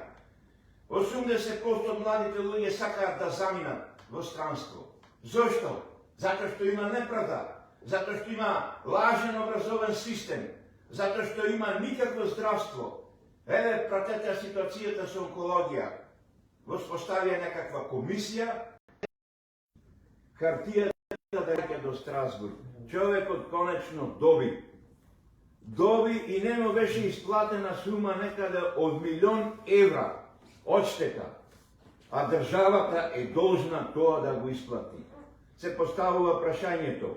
80% од младите луѓе сакаат да заминат во странство. Зошто? Затоа што има неправда, затоа што има лажен образовен систем, затоа што има никакво здравство. Еве, пратете ситуацијата со онкологија. Воспоставија некаква комисија, хартија да дојде до Страсбург. Човекот конечно доби. Доби и не му беше исплатена сума некаде од 1.000.000 евра одштета, а државата е должна тоа да го исплати. Се поставува прашањето: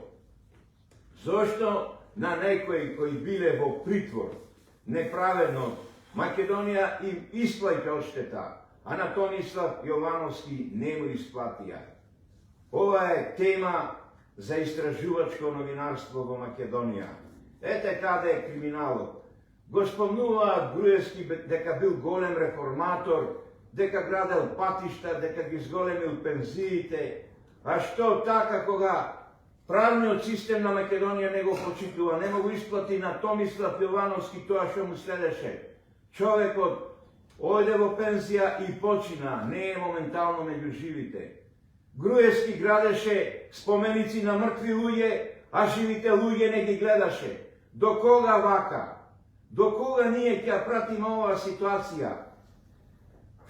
зошто на некои кои биле во притвор неправедно Македонија им исплаќа одштета, а на Томислав Јовановски не му исплатија? Ова е тема за истражувачко новинарство во Македонија. Ете каде е криминалот. Го спомнуваат Груевски дека бил голем реформатор, дека градел патишта, дека ги зголемил пензиите. А што така кога правниот систем на Македонија не го почитува, не го исплати на Томислав Јовановски тоа што му следеше? Човекот ојде во пензија и почина, не е моментално меѓу живите. Груевски градеше споменици на мртви луѓе, а живите луѓе не ги гледаше. До кога вака? До кога ние ќе ја пратиме оваа ситуација?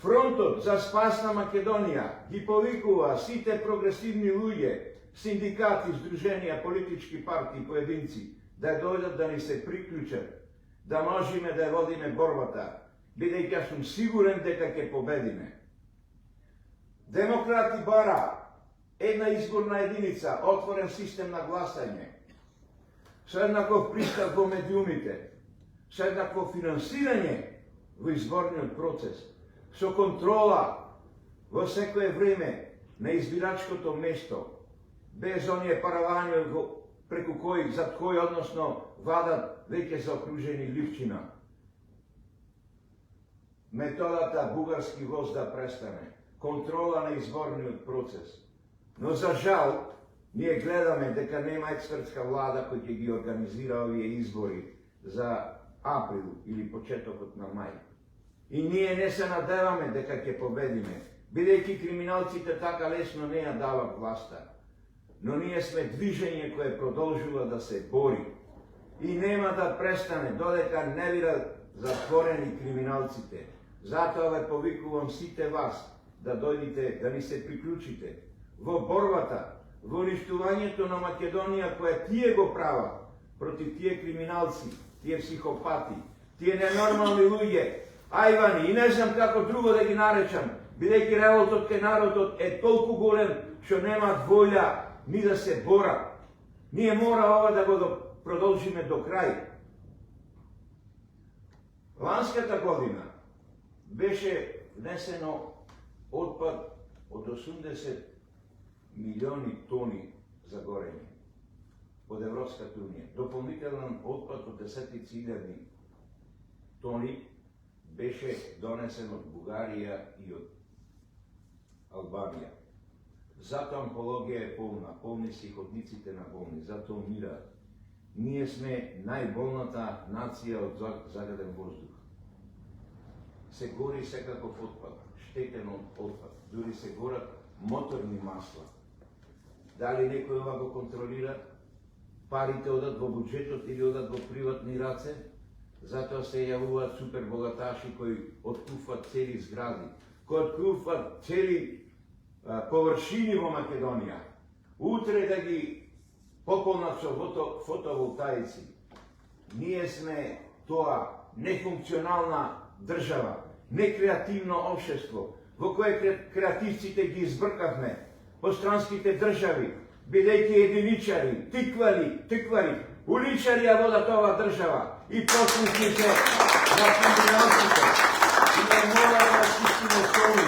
Фронтот за спас на Македонија ги повикува сите прогресивни луѓе, синдикати, здруженија, политички партии, поединци, да дојдат да ни се приклучат, да можеме да водиме борбата, бидејќи сум сигурен дека ќе победиме. Демократи бара една изборна единица, отворен систем на гласање, со еднаков пристап во медиумите, со еднакво финансирање во изборниот процес, со контрола во секое време на избирачкото место, без оние паравања преку кои, зад кои, односно, вадат веќе заокружени ливчина. Методата бугарски воз да престане, контрола на изборниот процес. Но за жал, ние гледаме дека нема експертска влада кој ќе ги организира овие избори за април или почетокот на мај. И ние не се надеваме дека ќе победиме, бидејќи криминалците така лесно не ја дават власта. Но ние сме движење кое продолжува да се бори и нема да престане додека не бидат затворени криминалците. Затоа ве повикувам сите вас да дојдите, да ни се приклучите во борбата, во уништувањето на Македонија која тие го прават против тие криминалци, тие психопати, тие ненормални луѓе, ајвани, и не знам како друго да ги наречам, бидејќи револтот кај народот е толку голем што немаат волја ни да се борат. Ние мора ова да го продолжиме до крај. Ланската година беше внесено отпад од 80 милиони тони за горење од Европската унија. Дополнителен отпад од 10.000 тони беше донесен од Бугарија и од Албанија. Затоа онкологија е полна, полни се ходниците на болни, затоа умираат. Ние сме најболната нација од загаден воздух. Се гори секаков отпад, штетен отпад, дури се горат моторни масла. Дали некој ова го контролира? Парите одат во буџетот или одат во приватни раце? Затоа се јавуваат супербогаташи кои откупуваат цели згради, кои откруваат цели површини во Македонија, утре да ги пополнат со фотоволтаици. Ние сме тоа нефункционална држава, некреативно општество, во кое креативците ги избркавме по странските држави, бидејќи единичари, тиквари, уличари ја водат оваа држава и послушните на криминалците. И не мора да чистиме соли,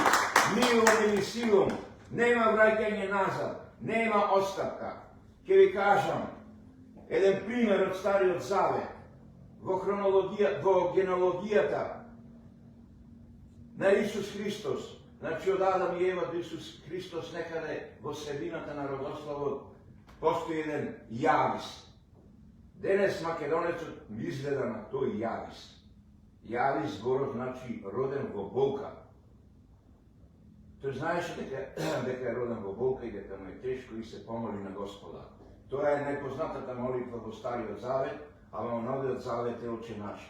милом или силом, нема враќање назад, нема отстапка. Ке ви кажам еден пример од Стариот Завет. Во генеалогијата на Исус Христос, значи од Адам и Ева до Исус Христос, некаде во средината на родословот постои еден Јавис. Денес македонецот изгледа на тој Јавис. Јавис зборот значи роден во болка. Тој знаеше дека е роден во болка и дека му е тешко и се помоли на Господа. Тоа е најпознатата молитва во Стариот Завет, а во Новиот Завет е Отче наш.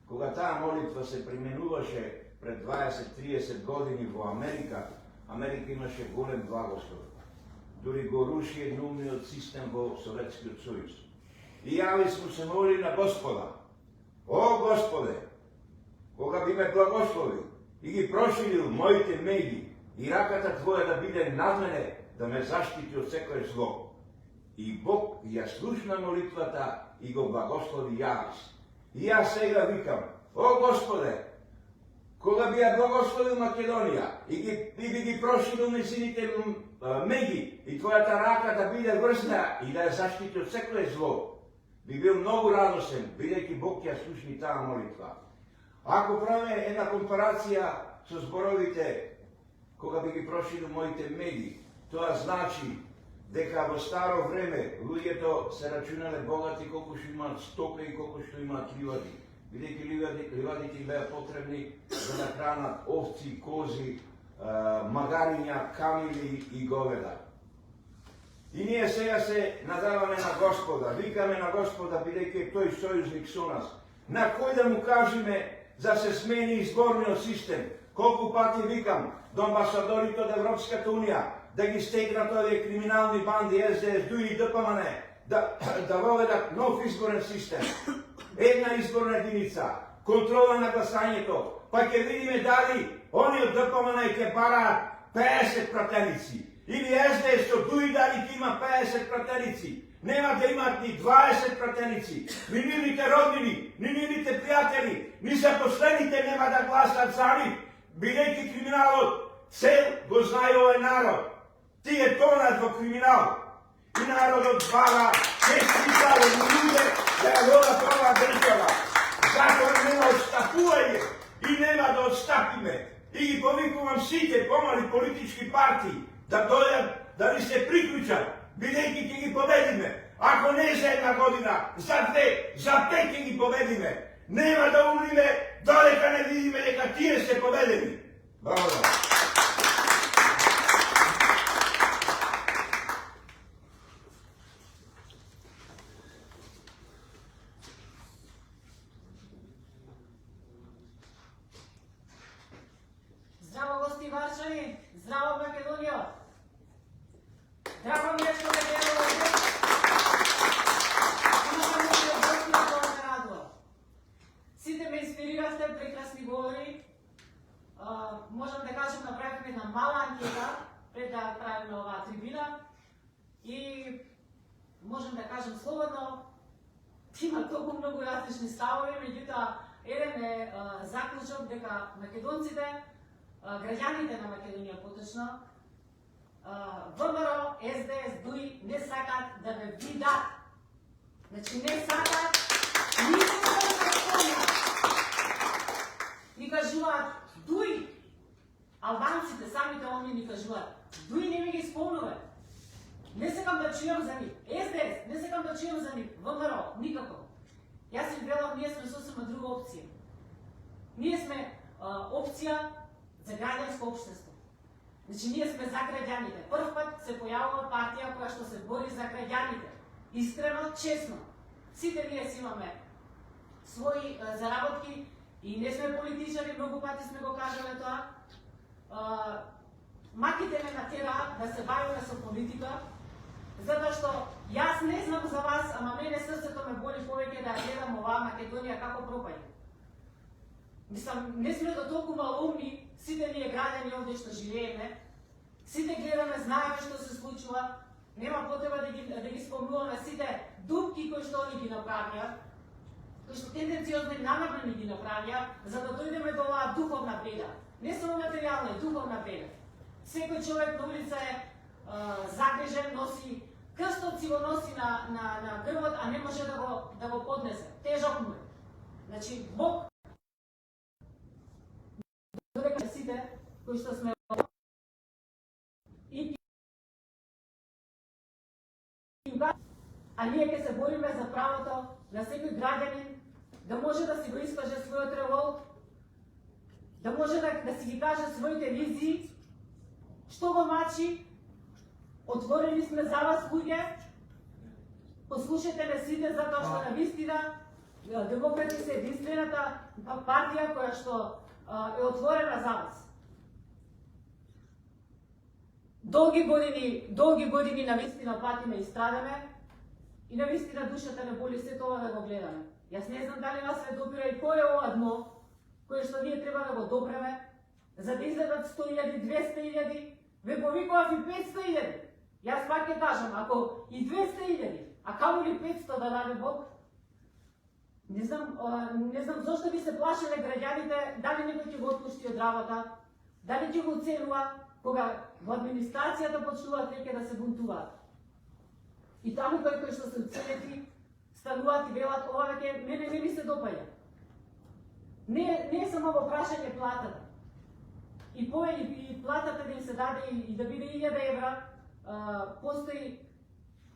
Кога таа молитва се применуваше пред 20-30 години во Америка, Америка имаше голем благослов. Дури го руши едноумниот систем во Советскиот сојуз. И Јавис му се моли на Господа: О Господе, кога би ме благословил и ги проширил моите меѓи и раката Твоја да биде над мене, да ме заштити од секое зло. И Бог ја слушна молитвата и го благослови Јавис. И јас сега викам: О Господе, кога би ја благословил Македонија и би ги проширил незините меѓи и Твојата рака да биде врзна и да ја заштити од секое зло, би бил многу радосен, бидејќи Бог ја слушни таа молитва. Ако правиме една компарација со зборовите кога би ги проширил моите меѓи, тоа значи дека во старо време луѓето се рачунале богати колку што имаат стока и колку што имаат ливади. Бидејќи ливадите беа потребни за да хранат овци, кози, магариња, камили и говеда. И ние сега се надаваме на Господа, викаме на Господа, бидејќи тој сојузник со нас. На кој да му кажеме за се смени изборниот систем? Колку пати викам до амбасадорите од Европската Унија да ги стегнат овие криминални банди СДС, ДУИ и ДПМН, да воведат нов изборен систем. Една изборна единица, контрола на гласањето, па ќе видиме дали они од ДПМН ќе бараат 50 пратеници, или СДС со ДУИ дали ќе има 50 пратеници. Нема да имат ни 20 пратеници, ни нивните роднини, ни нивните пријатели, ни запослените нема да гласат за нив, бидејќи криминалот цел го знае овој народ. Тие тонат во криминал и народот бара чести правени луѓе да ја водат оваа држава. Затоа нема отстапување и нема да отстапиме. И ги повикувам сите помали политички партии да дојдат, да ни се приклучат, бидејќи ќе ги победиме. Ако не за една година, за 2, за 5 ќе ги победиме. Нема да умриме додека не видиме дека тие се победени. Благодарам. Здраво гости Варшави, здраво Македонија. Драго ми е што ме гледа овде. Имаме многу гости на тоа ме радува. Сите ме инспириравте, прекрасни говори. Можам да кажем, направивме една мала анкета пред да правиме оваа трибина и можам да кажем слободно, има толку многу различни ставови, меѓутоа еден е заклучок дека македонците, граѓаните на Македонија поточно, ВМРО, СДС, ДУИ не сакаат да ме видат. Значи не сакаат никога да се спомнат. Ни кажуваат ДУИ, албанците, самите они ни кажуваат, ДУИ не ми ги спомнува. Не сакам да чујам за нив. СДС, не сакам да чујам за нив. ВМРО, никако. Јас им велам, ние сме сосема друга опција. Ние сме опција за граѓанско општество. Значи, ние сме за граѓаните. Прв пат се појавува партија која што се бори за граѓаните. Искрено, честно. Сите ние си имаме своји заработки и не сме политичари, многу пати сме го кажале тоа. маките ме натера да се бавиме со политика, затоа што јас не знам за вас, ама мене срцето ме боли повеќе да ја гледам оваа Македонија како пропаѓа. Мислам, не сме до толкова умни, сите ние граѓани овде што живееме, сите гледаме, знаеме што се случува, нема потреба да ги спомнуваме сите дупки кои што они ги направија, кои што тенденциозно и намерно ги направија, за да дојдеме до оваа духовна беда. Не само материјална, и духовна беда. Секој човек на улица е загрижен, носи крстот, си го носи на грбот, а не може да го поднесе. Тежок му е. Значи, Бог додека сите кои што сме а ние ќе се бориме за правото на секој граѓанин да може да си го искаже својот револт, да може да си ги каже своите визии, што го мачи. Отворени сме за вас, луѓе. Послушайте ме сите, затоа што навистина демократи се единствената партија која што е отворена за вас. Долги години навистина патиме и страдаме и навистина душата не боли се тоа да го гледаме. Јас не знам дали вас ве допира и кој е ова дно кое што ние треба да го допреме, за да изледат 100.000, 200.000, ве повикував и 500.000. Јас пак ќе кажам, ако и 200.000, а камо ли 500 да даде Бог, не знам зошто би се плашеле граѓаните, дали некој ќе го отпушти од работа, дали ќе го оценува, кога во администрацијата почнуваат веќе да се бунтуваат. И таму кои што се оценети, стануваат и велат, ова веќе мене не ми се допаѓа. Не е само во прашање платата. И платата да им се даде и да биде 1000 евра, постои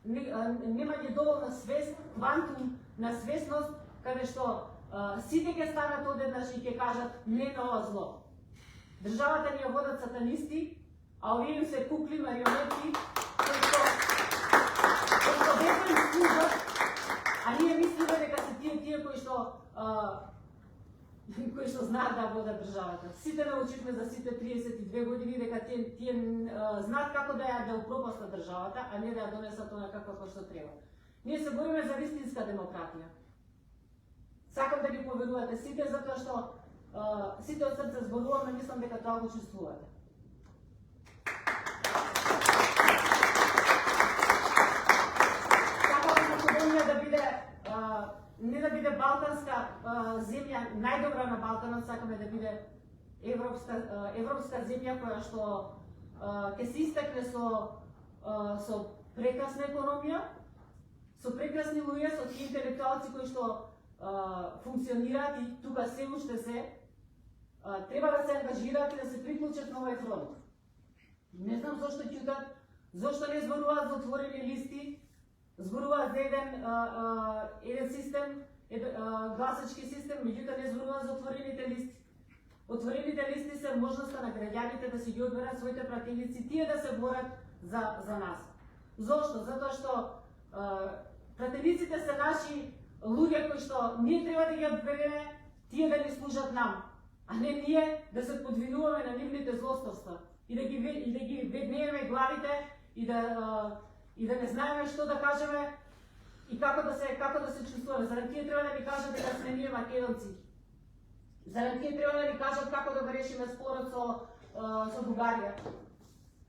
немање доволна свест, квантум на свесност, каде што сите ќе станат одеднаш и ќе кажат не на ова зло. Државата ни ја водат сатанисти, а овие им се кукли, марионетки, кои што веќе им служат, а ние мислиме дека се тие кои што знаат да водат државата. Сите научивме за сите 32 години дека тие знаат како да ја упропастат државата, а не да ја донесат она како што треба. Ние се бориме за вистинска демократија. Сакам да ги поверувате сите, затоа што сите од срце зборуваме, мислам дека тоа го чувствувате. Сакам Македонија да биде не да биде балканска земја, најдобра на Балканот, сакаме да биде европска земја која што ќе се истакне со прекрасна економија, со прекрасни луѓе, со тие интелектуалци кои што функционираат и тука се уште треба да се ангажираат и да се приклучат на овој фронт. Не знам зошто ќутат, зошто не зборуваат за отворени листи, зборуваат за еден систем, гласачки систем, меѓутоа не зборуваат за отворените листи. Отворените листи се можноста на граѓаните да си ги одберат своите пратеници, тие да се борат за нас. Зошто? Затоа што пратениците се наши луѓе кои што ние треба да ги одбереме, тие да ни служат нам, а не ние да се подвинуваме на нивните злосторства и да ги веднееме главите и да не знаеме што да кажеме и како да се чувствуваме. Зарем тие треба да ни кажат дека сме ние македонци. Зарем тие треба да ни кажат како да го решиме спорот со Бугарија.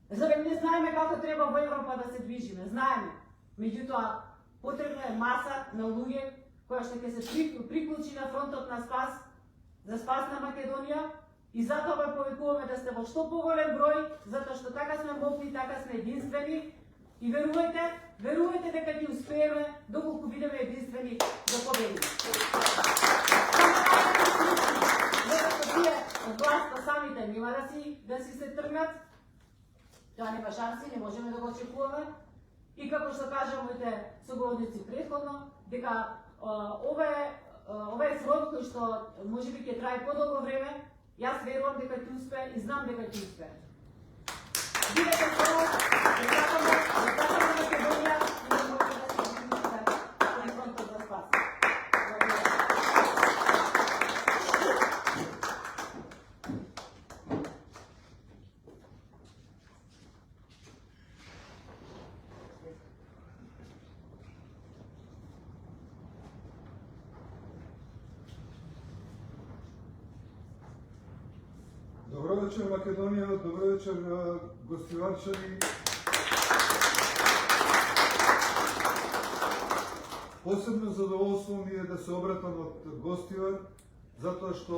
Зарем не знаеме како треба во Европа да се движиме. Знаеме. Меѓутоа, потребна е маса на луѓе која што ќе се приклучи на фронтот на спас, за спас на Македонија, и затоа ве повикуваме да сте во што поголем број, затоа што така сме мокни, така сме единствени, и верувајте дека ќе успееме доколку бидеме единствени да победиме. Затоа тие од власта самите нема да си се тргнат, тоа нема шанси, не можеме да го очекуваме. И како што кажа моите соговорници претходно, дека ова е фронт кој што можеби ќе трае подолго време, јас верувам дека ќе успее и знам дека ќе успее. Бидете само, да сакаме Македонија и да може да се движиме на фронтот за спас. Добро вечер, Македонија, добро вечер, гостиварчани. Посебно задоволство ми е да се обратам од гостивар, затоа што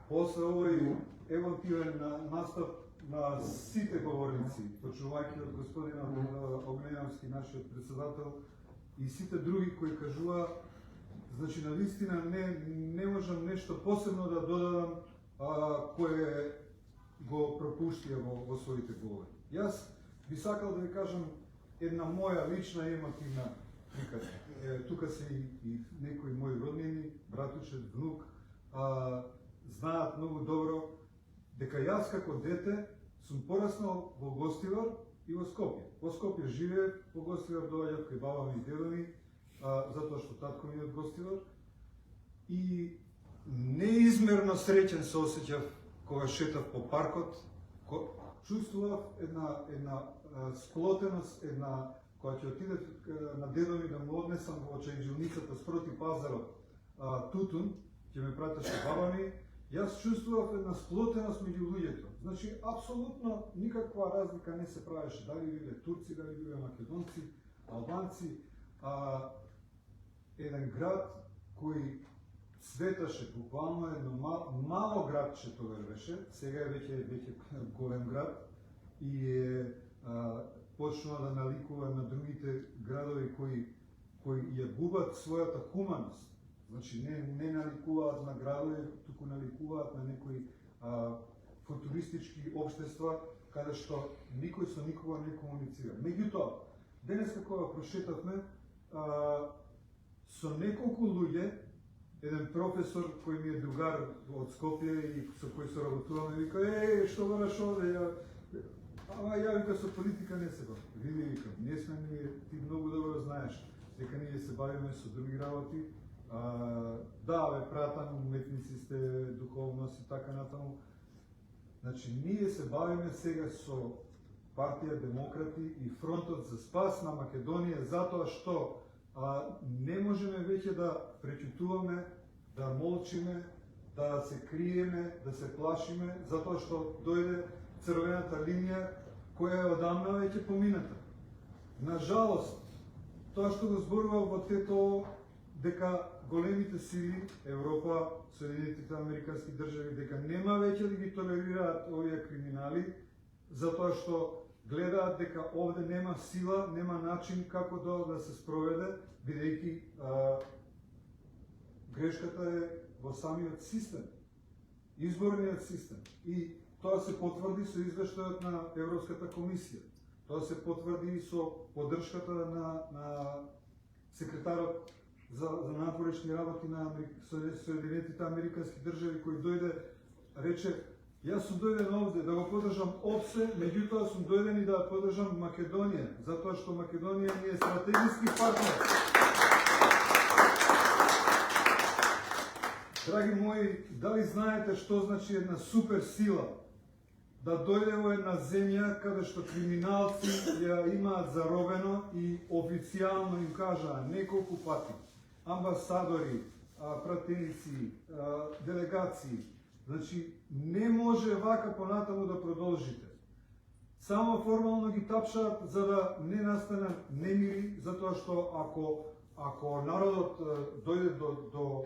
после овој емотивен настап на сите говорници, почнувајќи од господина Огненовски, нашиот председател, и сите други кои кажува, значи навистина не можам нешто посебно да додадам кое го пропуштија во своите говори. Јас би сакал да ви кажам една моја лична емотивна приказ. Тука се и некои мои роднини, братуче, внук, знаат многу добро дека јас како дете сум пораснал во Гостивар и во Скопје. Во Скопје живеев, во Гостивар доаѓав кај баба ми и дедо ми, затоа што татко ми е од Гостивар. И неизмерно среќен се осеќав кога шетав по паркот, чувствував една сплотеност, кога ќе отидев на дедо ми да му однесам во чајджилницата спроти пазарот тутун, ќе ме пратеше баба ми, јас чувствував една сплотеност меѓу луѓето. Значи, апсолутно никаква разлика не се правеше, дали биле турци, дали биле македонци, албанци, еден град кој цветаше, буквално едно мало градче тоа беше, сега е веќе голем град и почнува да наликува на другите градови кои ја губат својата хуманост. Значи не наликуваат на градови, туку наликуваат на некои футуристички општества каде што никој со никога не комуницира. Меѓутоа, денеска кога прошетавме со неколку луѓе, еден професор кој ми е другар од Скопје и со кој се работуваме, вика, што бараш овде, ама ја вика со политика не се бавам. Види, викам, не сме ние, ти многу добро знаеш дека ние се бавиме со други работи. Да, бе, пратам, уметници сте, духовност и така натаму. Значи, ние се бавиме сега со партија Демократи и Фронтот за спас на Македонија, затоа што не можеме веќе да преќутуваме, да молчиме, да се криеме, да се плашиме, затоа што дојде црвената линија која е одамна веќе помината. На жалост, тоа што го зборував во тето дека големите сили, Европа, Соединетите Американски држави, дека нема веќе да ги толерираат овие криминали, затоа што гледаат дека овде нема сила, нема начин како да се спроведе, бидејќи грешката е во самиот систем, изборниот систем. И тоа се потврди со извештајот на Европската комисија. Тоа се потврди со поддршката на секретарот за надворешни работи на Соединетите Американски држави, кој дојде, рече, јас сум дојден овде да го поддржам ОПСЕ, меѓутоа сум дојден и да поддржам Македонија, затоа што Македонија ни е стратегиски партнер. Драги мои, дали знаете што значи една супер сила? Да дојде во една земја каде што криминалци ја имаат заробено и официјално им кажаа неколку пати, амбасадори, пратеници, делегации, значи не може вака понатаму да продолжите. Само формално ги тапшаат за да не настанат немири, затоа што ако народот дојде до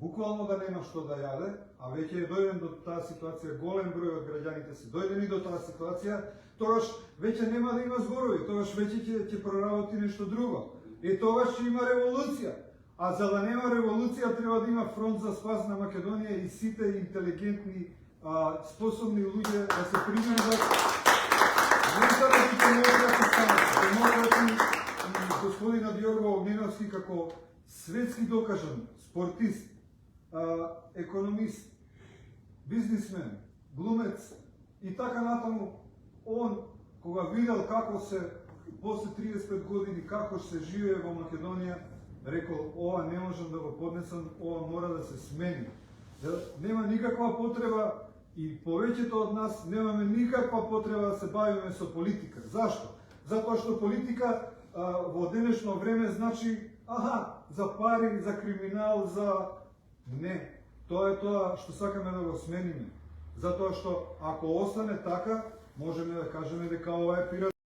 буквално да нема што да јаде, а веќе е дојден до таа ситуација, голем број од граѓаните се дојдени до таа ситуација, тогаш веќе нема да има зборови, тогаш веќе ќе проработи нешто друго. И тогаш ќе има револуција. А за да нема револуција треба да има фронт за спас на Македонија и сите интелигентни, способни луѓе да се примерат. Не за да ги демократи станат. Демократи и господина Ѓорго Огненовски како светски докажан спортист, економист, бизнисмен, глумец и така натаму, он кога видел како се после 35 години како се живее во Македонија, рекол, ова не можам да го поднесам, ова мора да се смени. Нема никаква потреба и повеќето од нас немаме никаква потреба да се бавиме со политика. Зашто? Затоа што политика во денешно време значи за пари, за криминал, за... Не. Тоа е тоа што сакаме да го смениме. затоа што ако остане така, можеме да кажеме дека ова е пират